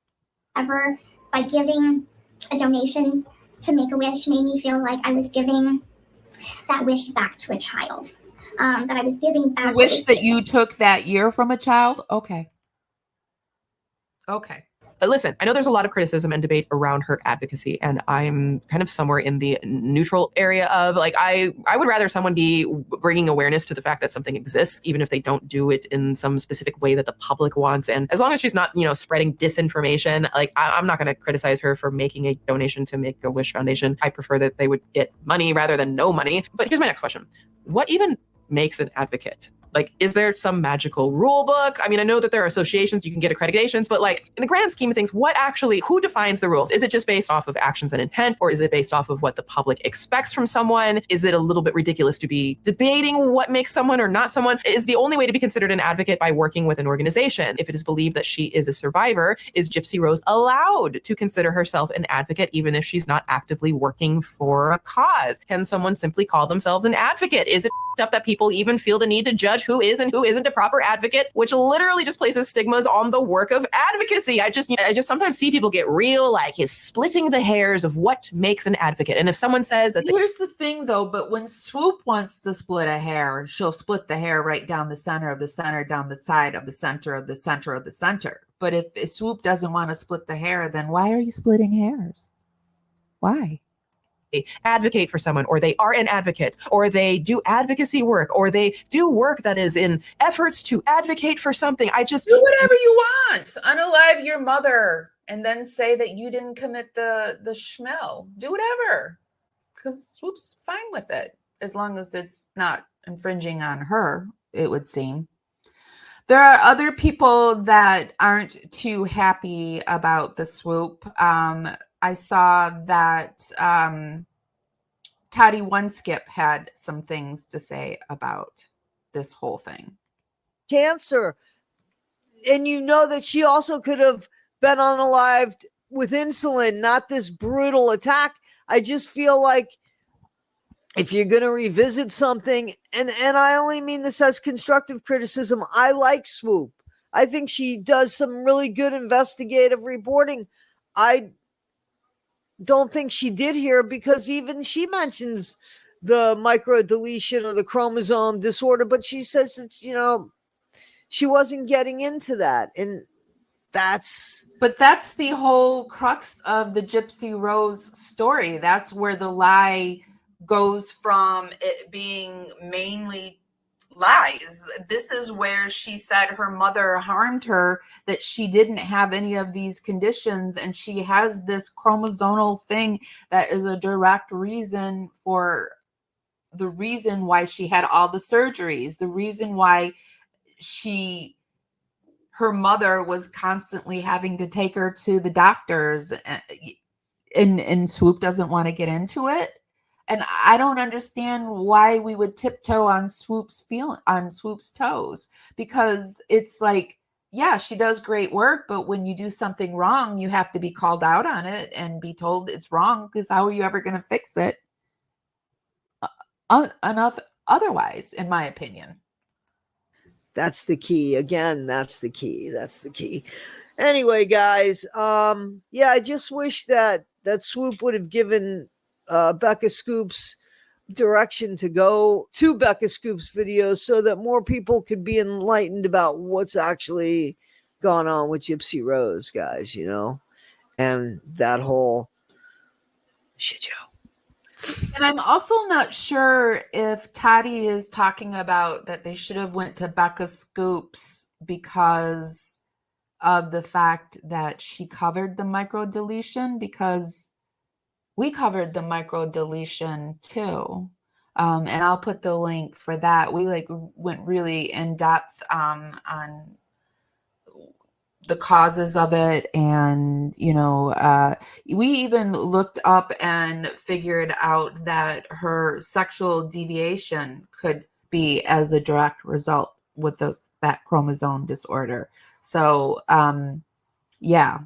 Ever by giving a donation to Make-A-Wish made me feel like I was giving that wish back to a child. That I was giving back. You wish that you took that year from a child? Okay. But listen, I know there's a lot of criticism and debate around her advocacy, and I'm kind of somewhere in the neutral area of I would rather someone be bringing awareness to the fact that something exists, even if they don't do it in some specific way that the public wants. And as long as she's not, spreading disinformation, I'm not going to criticize her for making a donation to Make-A-Wish Foundation. I prefer that they would get money rather than no money. But here's my next question. What even makes an advocate? Is there some magical rule book? I mean, I know that there are associations, you can get accreditations, but in the grand scheme of things, who defines the rules? Is it just based off of actions and intent, or is it based off of what the public expects from someone? Is it a little bit ridiculous to be debating what makes someone or not someone? Is the only way to be considered an advocate by working with an organization? If it is believed that she is a survivor, is Gypsy Rose allowed to consider herself an advocate even if she's not actively working for a cause? Can someone simply call themselves an advocate? Is it up that people even feel the need to judge who is and who isn't a proper advocate, which literally just places stigmas on the work of advocacy? I just sometimes see people get real is splitting the hairs of what makes an advocate. And if someone says that here's the thing though, but when Swoop wants to split a hair, she'll split the hair right down the center of the center, down the side of the center of the center of the center. But if Swoop doesn't want to split the hair, then why are you splitting hairs? Why? Advocate for someone, or they are an advocate, or they do advocacy work, or they do work that is in efforts to advocate for something. I just do whatever you want. Unalive your mother and then say that you didn't commit the schmel. Do whatever, because Swoop's fine with it as long as it's not infringing on her, it would seem. There are other people that aren't too happy about the Swoop. I saw that Toddy One Skip had some things to say about this whole thing. Cancer. And that she also could have been unalived with insulin, not this brutal attack. I just feel like if you're going to revisit something, and I only mean this as constructive criticism, I like Swoop. I think she does some really good investigative reporting. I don't think she did here, because even she mentions the microdeletion or the chromosome disorder, but she says that, you know, she wasn't getting into that. And that's the whole crux of the Gypsy Rose story. That's where the lie goes from it being mainly lies. This is where she said her mother harmed her, that she didn't have any of these conditions, and she has this chromosomal thing that is a direct reason for the reason why she had all the surgeries, the reason why her mother was constantly having to take her to the doctors, and Swoop doesn't want to get into it. And I don't understand why we would tiptoe on Swoop's toes, because it's like, yeah, she does great work, but when you do something wrong, you have to be called out on it and be told it's wrong, because how are you ever going to fix it otherwise, in my opinion? That's the key. Again, that's the key. That's the key. Anyway, guys, yeah, I just wish that Swoop would have given Becca Scoops direction to go to Becca Scoops videos, so that more people could be enlightened about what's actually gone on with Gypsy Rose, guys, you know, and that whole shit show. And I'm also not sure if Toddy is talking about that they should have went to Becca Scoops because of the fact that she covered the microdeletion, because we covered the microdeletion too. And I'll put the link for that. We went really in depth on the causes of it. And, you know, we even looked up and figured out that her sexual deviation could be as a direct result with that chromosome disorder. So, yeah.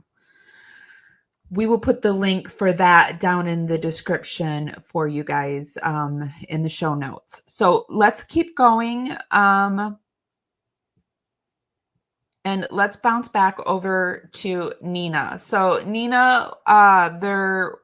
We will put the link for that down in the description for you guys in the show notes. So let's keep going. And let's bounce back over to Nina. So Nina, there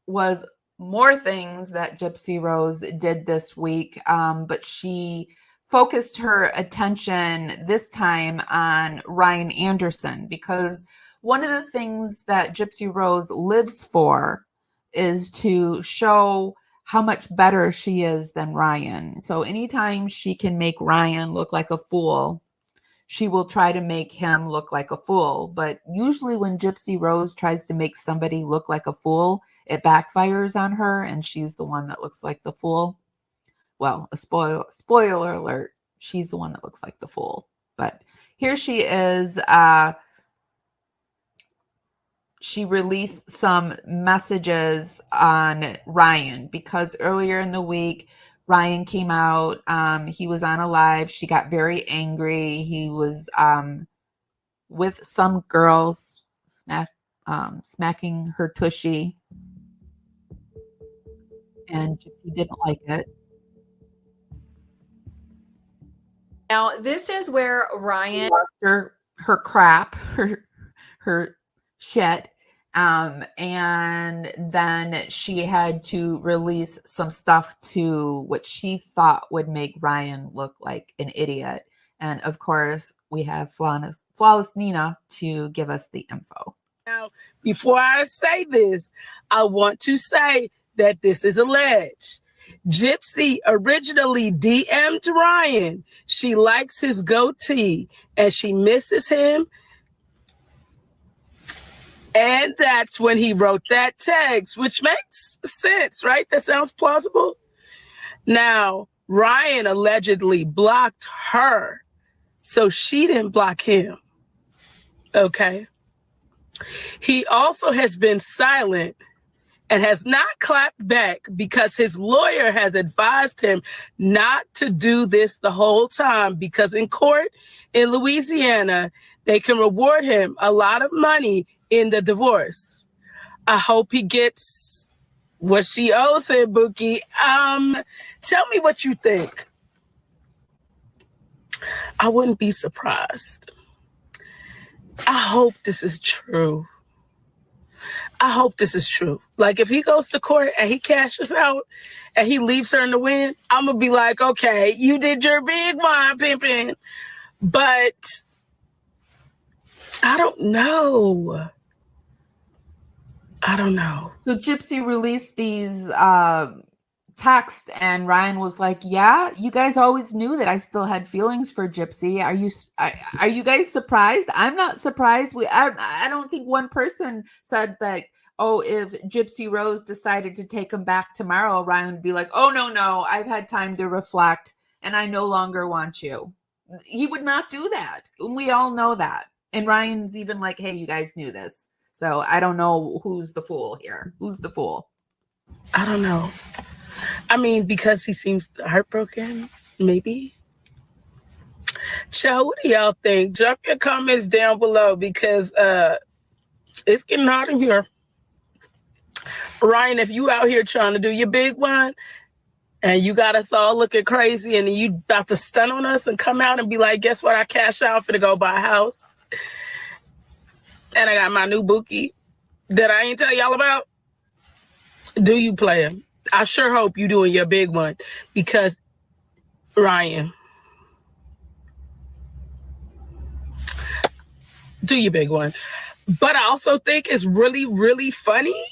was more things that Gypsy Rose did this week, but she focused her attention this time on Ryan Anderson, because one of the things that Gypsy Rose lives for is to show how much better she is than Ryan. So anytime she can make Ryan look like a fool, she will try to make him look like a fool. But usually when Gypsy Rose tries to make somebody look like a fool, it backfires on her, and she's the one that looks like the fool. Well, a spoiler alert, she's the one that looks like the fool. But here she is. She released some messages on Ryan, because earlier in the week, Ryan came out. He was on a live. She got very angry. He was with some girls smacking her tushy, and Gypsy didn't like it. Now, this is where Ryan lost her crap, her shit. And then she had to release some stuff to what she thought would make Ryan look like an idiot. And of course, we have flawless Nina to give us the info. Now, before I say this, I want to say that this is alleged. Gypsy originally DM'd Ryan. She likes his goatee and she misses him. And that's when he wrote that text, which makes sense, right? That sounds plausible. Now, Ryan allegedly blocked her, so she didn't block him. Okay. He also has been silent and has not clapped back because his lawyer has advised him not to do this the whole time, because in court in Louisiana, they can reward him a lot of money in the divorce. I hope he gets what she owes him, Bookie. Tell me what you think. I wouldn't be surprised. I hope this is true. I hope this is true. Like, if he goes to court and he cashes out and he leaves her in the wind, I'm going to be like, okay, you did your big one, pimping. But I don't know. So Gypsy released these text, and Ryan was like, yeah, you guys always knew that I still had feelings for Gypsy. Are you guys surprised? I'm not surprised. I don't think one person said that, oh, if Gypsy Rose decided to take him back tomorrow, Ryan would be like, oh, no, I've had time to reflect and I no longer want you. He would not do that. We all know that. And Ryan's even like, hey, you guys knew this. So I don't know who's the fool here. Who's the fool? I don't know. I mean, because he seems heartbroken, maybe. Child, what do y'all think? Drop your comments down below because it's getting hot in here. Ryan, if you out here trying to do your big one and you got us all looking crazy and you about to stun on us and come out and be like, guess what? I cash out for to go buy a house. And I got my new bookie that I ain't tell y'all about. Do you play him? I sure hope you doing your big one because Ryan, do your big one. But I also think it's really, really funny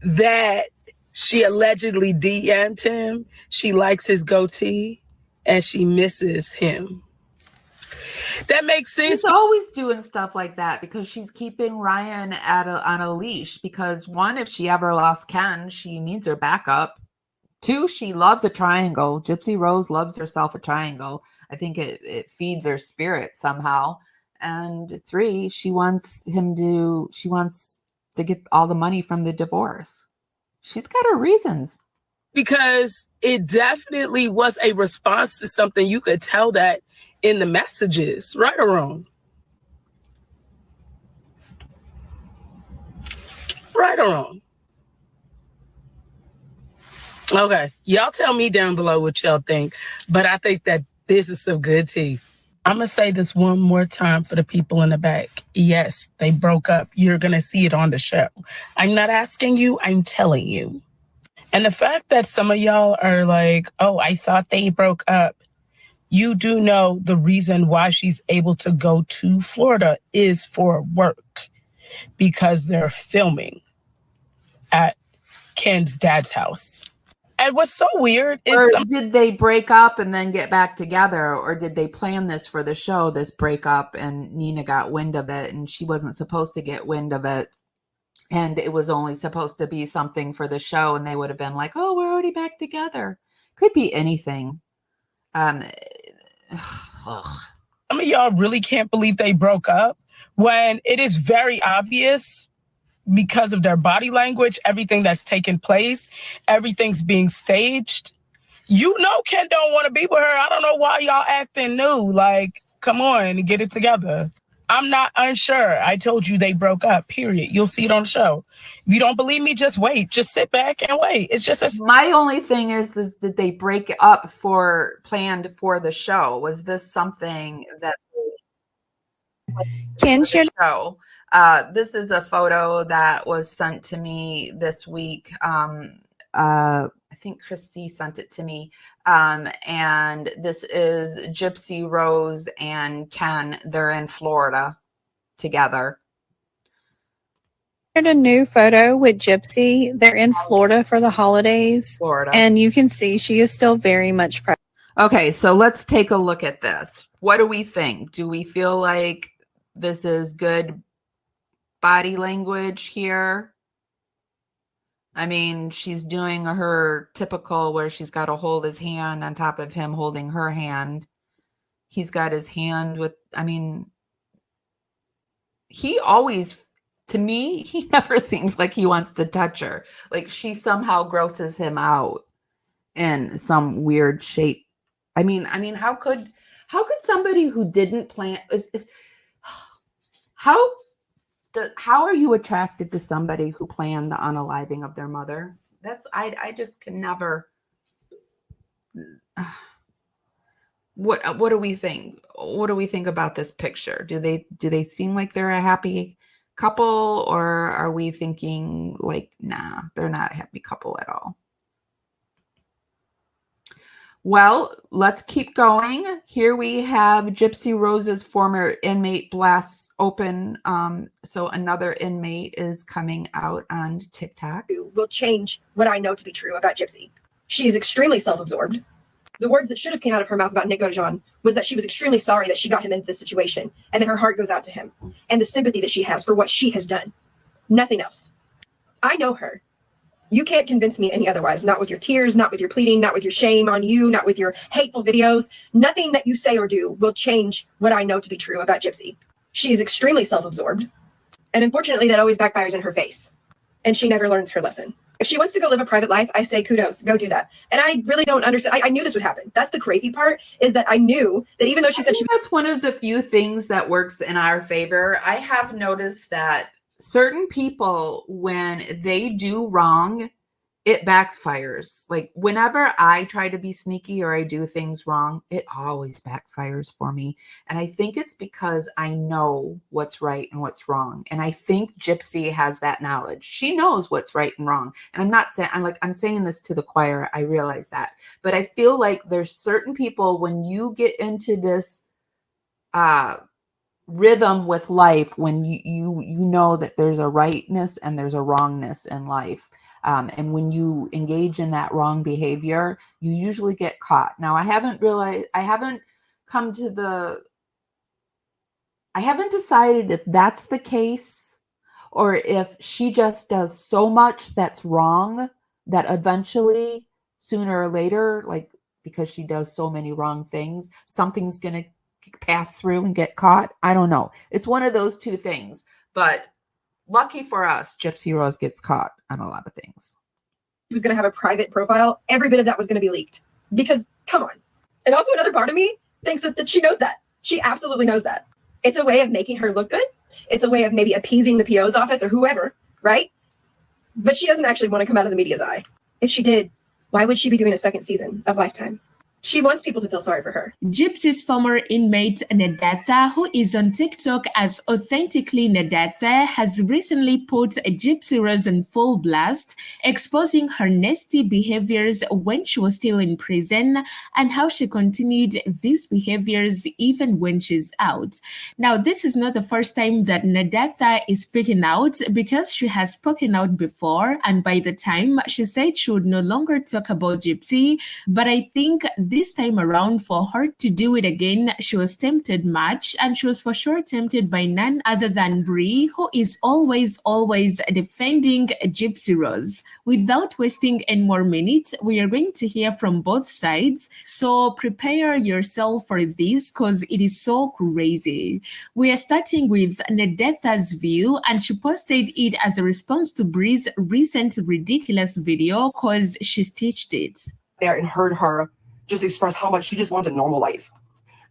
that she allegedly DM'd him. She likes his goatee and she misses him. That makes sense. She's always doing stuff like that because she's keeping Ryan on a leash. Because one, if she ever lost Ken, she needs her backup. Two, she loves a triangle. Gypsy Rose loves herself a triangle. I think it feeds her spirit somehow. And three, she wants to get all the money from the divorce. She's got her reasons. Because it definitely was a response to something. You could tell that in the messages, right or wrong? Right or wrong? Okay, y'all tell me down below what y'all think. But I think that this is some good tea. I'm going to say this one more time for the people in the back. Yes, they broke up. You're going to see it on the show. I'm not asking you, I'm telling you. And the fact that some of y'all are like, oh, I thought they broke up. You do know the reason why she's able to go to Florida is for work because they're filming at Ken's dad's house. And what's so weird is... did they break up and then get back together? Or did they plan this for the show, this breakup, and Nina got wind of it and she wasn't supposed to get wind of it? And it was only supposed to be something for the show and they would have been like, oh, we're already back together. Could be anything. Some of y'all really can't believe they broke up when it is very obvious because of their body language, everything that's taken place, everything's being staged. You know Ken don't want to be with her. I don't know why y'all acting new. Like, come on, get it together. I'm not unsure. I told you they broke up, period. You'll see it on the show. If you don't believe me, just wait. Just sit back and wait. It's just my only thing is that they break up planned for the show. Was this something that Ken should show? This is a photo that was sent to me this week. I think Chris C sent it to me. And this is Gypsy Rose and Ken. They're in Florida together. A new photo with Gypsy. They're in Florida for the holidays. Florida. And you can see she is still very much pregnant. Okay, so let's take a look at this. What do we think? Do we feel like this is good body language here? I mean, she's doing her typical where she's got to hold his hand on top of him holding her hand. He's got his hand with, I mean, he always, to me, he never seems like he wants to touch her. Like she somehow grosses him out in some weird shape. I mean, how could somebody who didn't plan, how how are you attracted to somebody who planned the unaliving of their mother? I just can never. What do we think? What do we think about this picture? Do they seem like they're a happy couple, or are we thinking like, nah, they're not a happy couple at all? Well, let's keep going. Here we have Gypsy Rose's former inmate blasts open. So another inmate is coming out on TikTok. Will change what I know to be true about Gypsy. She is extremely self-absorbed. The words that should have came out of her mouth about Nick Godejohn was that she was extremely sorry that she got him into this situation, and that her heart goes out to him, and the sympathy that she has for what she has done. Nothing else. I know her. You can't convince me any otherwise, not with your tears, not with your pleading, not with your shame on you, not with your hateful videos. Nothing that you say or do will change what I know to be true about Gypsy. She is extremely self-absorbed, and unfortunately that always backfires in her face, and she never learns her lesson. If she wants to go live a private life, I say kudos, go do that. And I really don't understand. I knew this would happen. That's the crazy part, is that I knew that even though she said that's one of the few things that works in our favor. I have noticed that certain people, when they do wrong, it backfires. Like whenever I try to be sneaky or I do things wrong, it always backfires for me. And I think it's because I know what's right and what's wrong. And I think Gypsy has that knowledge. She knows what's right and wrong. And I'm not saying, I'm saying this to the choir. I realize that. But I feel like there's certain people, when you get into this rhythm with life, when you know that there's a rightness and there's a wrongness in life. And when you engage in that wrong behavior, you usually get caught. Now, I haven't decided if that's the case, or if she just does so much that's wrong that eventually, sooner or later, like because she does so many wrong things, something's going to pass through and get caught. I don't know. It's one of those two things, but lucky for us, Gypsy Rose gets caught on a lot of things. she was going to have a private profile, every bit of that was going to be leaked. Because, come on. And also another part of me thinks that she knows that. She absolutely knows that. It's a way of making her look good. It's a way of maybe appeasing the PO's office or whoever, right? But she doesn't actually want to come out of the media's eye. If she did, why would she be doing a second season of Lifetime? She wants people to feel sorry for her. Gypsy's former inmate Nedatha, who is on TikTok as Authentically Nedatha, has recently put a Gypsy Rose on full blast, exposing her nasty behaviors when she was still in prison and how she continued these behaviors even when she's out. Now, this is not the first time that Nedatha is speaking out, because she has spoken out before, and by the time she said she would no longer talk about Gypsy, but I think this time around, for her to do it again, she was tempted much, and she was for sure tempted by none other than Bree, who is always defending Gypsy Rose. Without wasting any more minutes, we are going to hear from both sides, so prepare yourself for this because it is so crazy. We are starting with Nedatha's view, and she posted it as a response to Bree's recent ridiculous video because she stitched it. There and heard her just express how much she just wants a normal life.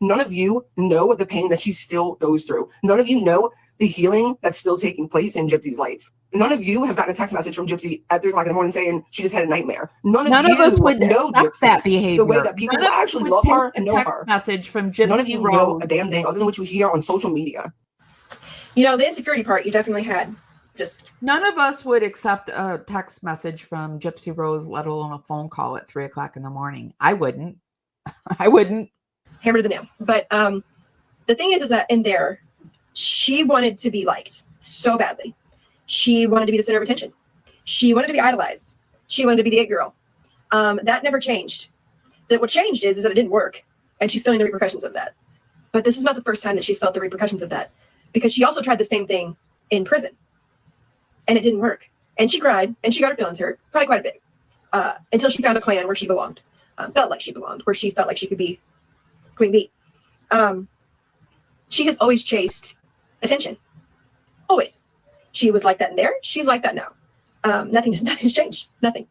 None of you know the pain that she still goes through. None of you know the healing that's still taking place in Gypsy's life. None of you have gotten a text message from Gypsy at 3 o'clock in the morning saying she just had a nightmare. None of us would know Gypsy that behavior. the way that people who actually love her and know her. Message from Gypsy None of you know a damn thing other than what you hear on social media. You know, the insecurity part you definitely had. Just none of us would accept a text message from Gypsy Rose, let alone a phone call at 3 o'clock in the morning. I wouldn't. I wouldn't. Hammer to the nail. But the thing is that in there, she wanted to be liked so badly. She wanted to be the center of attention. She wanted to be idolized. She wanted to be the it girl. That never changed. That what changed is that it didn't work, and she's feeling the repercussions of that. But this is not the first time that she's felt the repercussions of that, because she also tried the same thing in prison, and it didn't work. And she cried, and she got her feelings hurt, probably quite a bit, until she found a clan where she belonged. Felt like she belonged, where she felt like she could be Queen Bee. She has always chased attention. Always. She was like that in there. She's like that now. Nothing's changed. Nothing.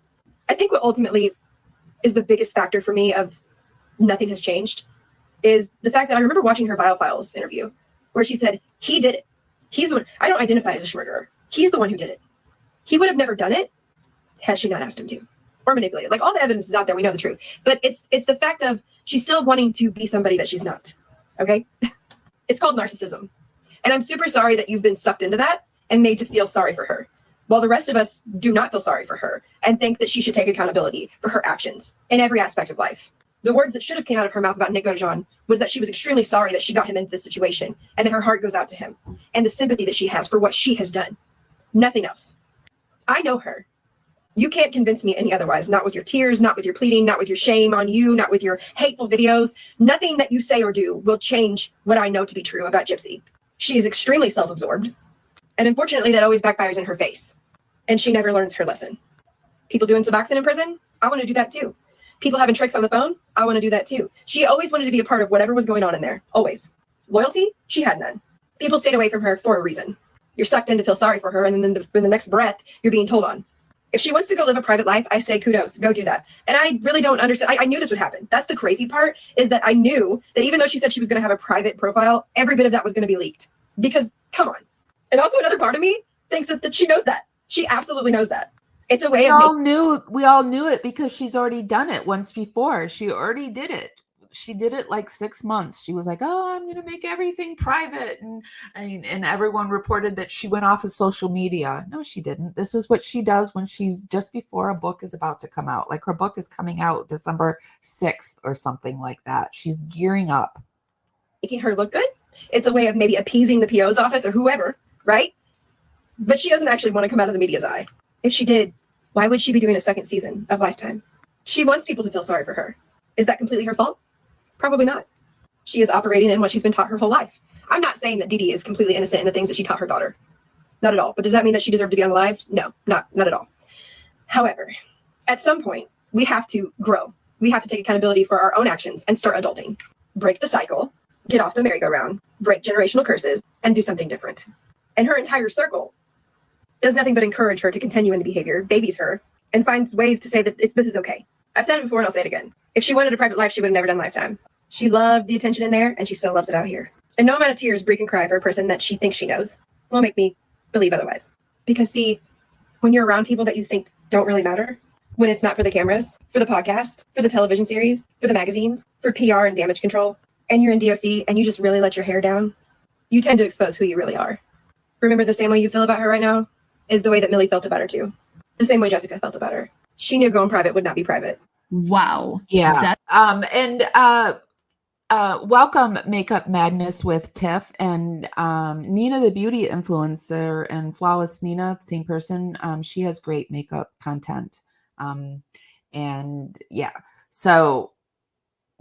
I think what ultimately is the biggest factor for me of nothing has changed is the fact that I remember watching her Biofiles interview where she said, he did it. He's the one. I don't identify as a murderer. He's the one who did it. He would have never done it had she not asked him to, or manipulated. Like, all the evidence is out there. We know the truth. But it's the fact of she's still wanting to be somebody that she's not. Okay? It's called narcissism. And I'm super sorry that you've been sucked into that and made to feel sorry for her, while the rest of us do not feel sorry for her and think that she should take accountability for her actions in every aspect of life. The words that should have came out of her mouth about Nick Godejohn was that she was extremely sorry that she got him into this situation, and then her heart goes out to him and the sympathy that she has for what she has done. Nothing else. I know her. You can't convince me any otherwise, not with your tears, not with your pleading, not with your shame on you, not with your hateful videos. Nothing that you say or do will change what I know to be true about Gypsy. She is extremely self-absorbed, and unfortunately that always backfires in her face, and she never learns her lesson. People doing Suboxone in prison, I want to do that too. People having tricks on the phone, I want to do that too. She always wanted to be a part of whatever was going on in there, always. Loyalty, she had none. People stayed away from her for a reason. You're sucked in to feel sorry for her, and then in the next breath, you're being told on. If she wants to go live a private life, I say kudos, go do that. And I really don't understand. I knew this would happen. That's the crazy part, is that I knew that even though she said she was going to have a private profile, every bit of that was going to be leaked. Because, come on. And also another part of me thinks that she knows that. She absolutely knows that. It's a way We all knew it because she's already done it once before. She already did it. She did it like 6 months. She was like, "Oh, I'm going to make everything private." And everyone reported that she went off of social media. No, she didn't. This is what she does when she's just before a book is about to come out. Like, her book is coming out December 6th or something like that. She's gearing up. Making her look good. It's a way of maybe appeasing the PO's office or whoever, right? But she doesn't actually want to come out of the media's eye. If she did, why would she be doing a second season of Lifetime? She wants people to feel sorry for her. Is that completely her fault? Probably not. She is operating in what she's been taught her whole life. I'm not saying that Dee Dee is completely innocent in the things that she taught her daughter. Not at all. But does that mean that she deserved to be unalived? No, not at all. However, at some point, we have to grow. We have to take accountability for our own actions and start adulting. Break the cycle, get off the merry-go-round, break generational curses, and do something different. And her entire circle does nothing but encourage her to continue in the behavior, babies her, and finds ways to say that this is okay. I've said it before and I'll say it again. If she wanted a private life, she would have never done Lifetime. She loved the attention in there, and she still loves it out here. And no amount of tears Brie can cry for a person that she thinks she knows will make me believe otherwise. Because see, when you're around people that you think don't really matter, when it's not for the cameras, for the podcast, for the television series, for the magazines, for PR and damage control, and you're in DOC and you just really let your hair down, you tend to expose who you really are. Remember, the same way you feel about her right now is the way that Millie felt about her too. The same way Jessica felt about her. She knew going private would not be private. Wow. Yeah. Welcome Makeup Madness with Tiff and Nina the beauty influencer and Flawless Nina, same person. She has great makeup content. And yeah, so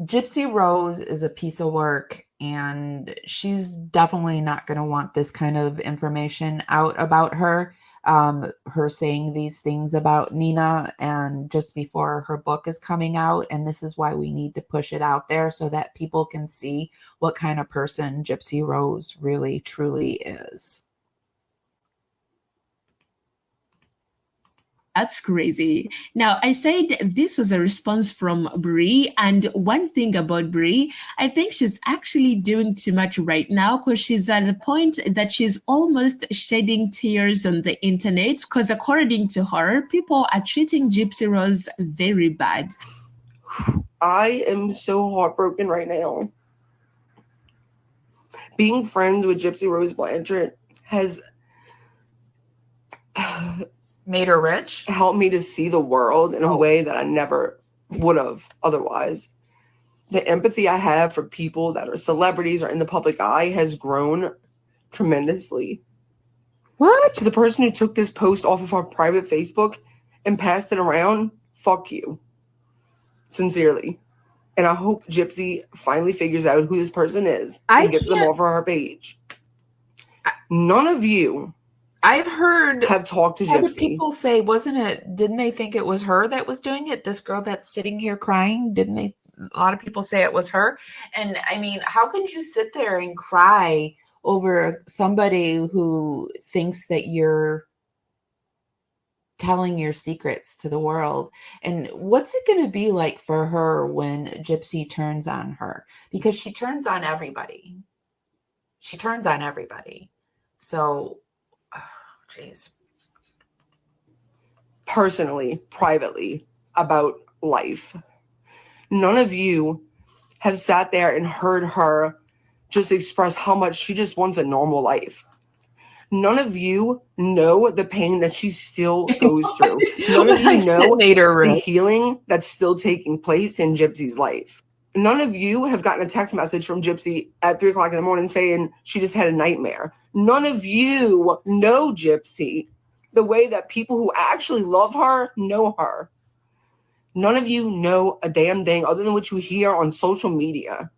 Gypsy Rose is a piece of work, and she's definitely not going to want this kind of information out about her. Her saying these things about Nina and just before her book is coming out. And this is why we need to push it out there so that people can see what kind of person Gypsy Rose really, truly is. That's crazy. Now, I said this was a response from Brie, and one thing about Brie, I think she's actually doing too much right now because she's at the point that she's almost shedding tears on the internet because according to her, people are treating Gypsy Rose very bad. I am so heartbroken right now. Being friends with Gypsy Rose Blanchard has made her rich, helped me to see the world in a way that I never would have otherwise. The empathy I have for people that are celebrities or in the public eye has grown tremendously. What? To the person who took this post off of our private Facebook and passed it around, fuck you. Sincerely. And I hope Gypsy finally figures out who this person is and gets them off of her page. None of you I've heard have talked to Gypsy. People say, didn't they think it was her that was doing it? This girl that's sitting here crying, didn't they? A lot of people say it was her. And I mean, how can you sit there and cry over somebody who thinks that you're telling your secrets to the world? And what's it going to be like for her when Gypsy turns on her? Because she turns on everybody. She turns on everybody. So, jeez. Personally, privately, about life. None of you have sat there and heard her just express how much she just wants a normal life. None of you know the pain that she still goes through. None of you know the healing that's still taking place in Gypsy's life. None of you have gotten a text message from Gypsy at 3 o'clock in the morning saying she just had a nightmare. None of you know Gypsy the way that people who actually love her know her. None of you know a damn thing other than what you hear on social media.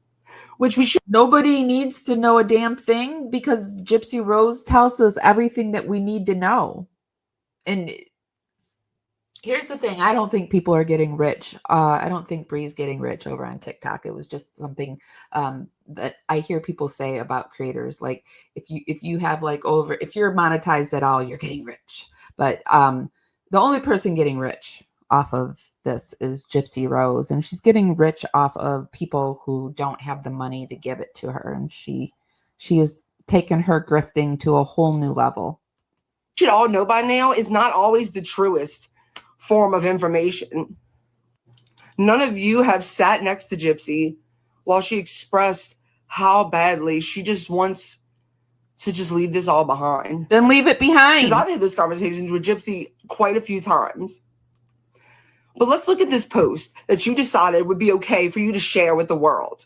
Which we should. Nobody needs to know a damn thing because Gypsy Rose tells us everything that we need to know. And here's the thing. I don't think people are getting rich. I don't think Bree's getting rich over on TikTok. It was just something that I hear people say about creators. Like if you have if you're monetized at all, you're getting rich. But the only person getting rich off of this is Gypsy Rose, and she's getting rich off of people who don't have the money to give it to her, and she has taken her grifting to a whole new level. Should all know by now is not always the truest form of information. None of you have sat next to Gypsy while she expressed how badly she just wants to just leave this all behind. Then leave it behind. Because I've had those conversations with Gypsy quite a few times. But let's look at this post that you decided would be okay for you to share with the world.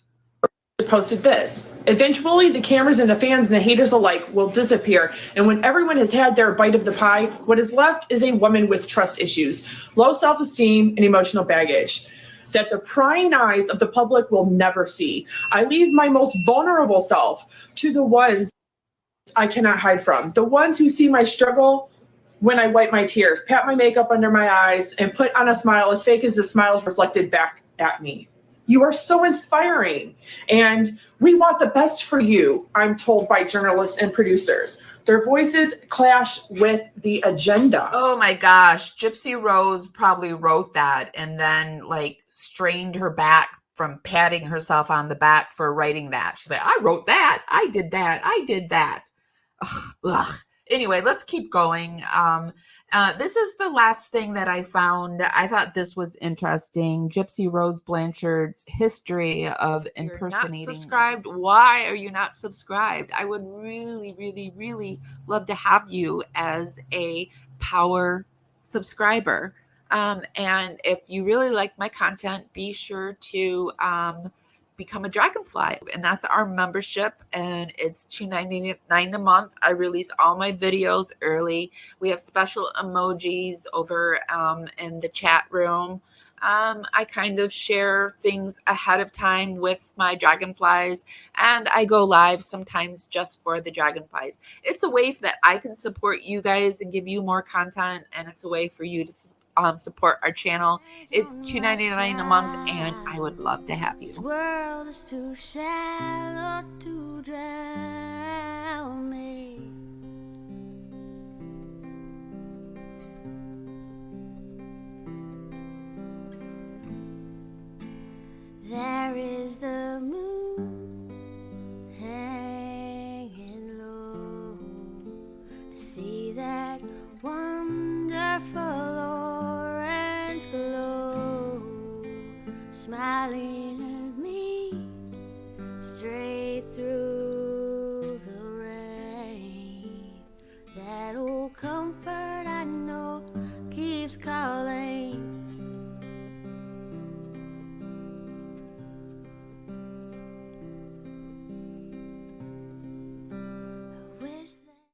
Posted this. Eventually, the cameras and the fans and the haters alike will disappear. And when everyone has had their bite of the pie, what is left is a woman with trust issues, low self-esteem, and emotional baggage that the prying eyes of the public will never see. I leave my most vulnerable self to the ones I cannot hide from, the ones who see my struggle when I wipe my tears, pat my makeup under my eyes, and put on a smile as fake as the smiles reflected back at me. You are so inspiring, and we want the best for you, I'm told by journalists and producers. Their voices clash with the agenda. Oh my gosh, Gypsy Rose probably wrote that and then strained her back from patting herself on the back for writing that. She's like, I wrote that, I did that, I did that. Ugh. Anyway, let's keep going. This is the last thing that I found. I thought this was interesting. Gypsy Rose Blanchard's history of impersonating. Not subscribed? Why are you not subscribed? I would really, really, really love to have you as a power subscriber. And if you really like my content, be sure to become a dragonfly, and that's our membership, and it's $2.99 a month. I release all my videos early. We have special emojis over in the chat room. I kind of share things ahead of time with my dragonflies, and I go live sometimes just for the dragonflies. It's a way that I can support you guys and give you more content, and it's a way for you to support our channel. It's $2.99 a month, and I would love to have you. This world is too shallow to drown me. There is the moon hanging low. I see that wonderful orange glow smiling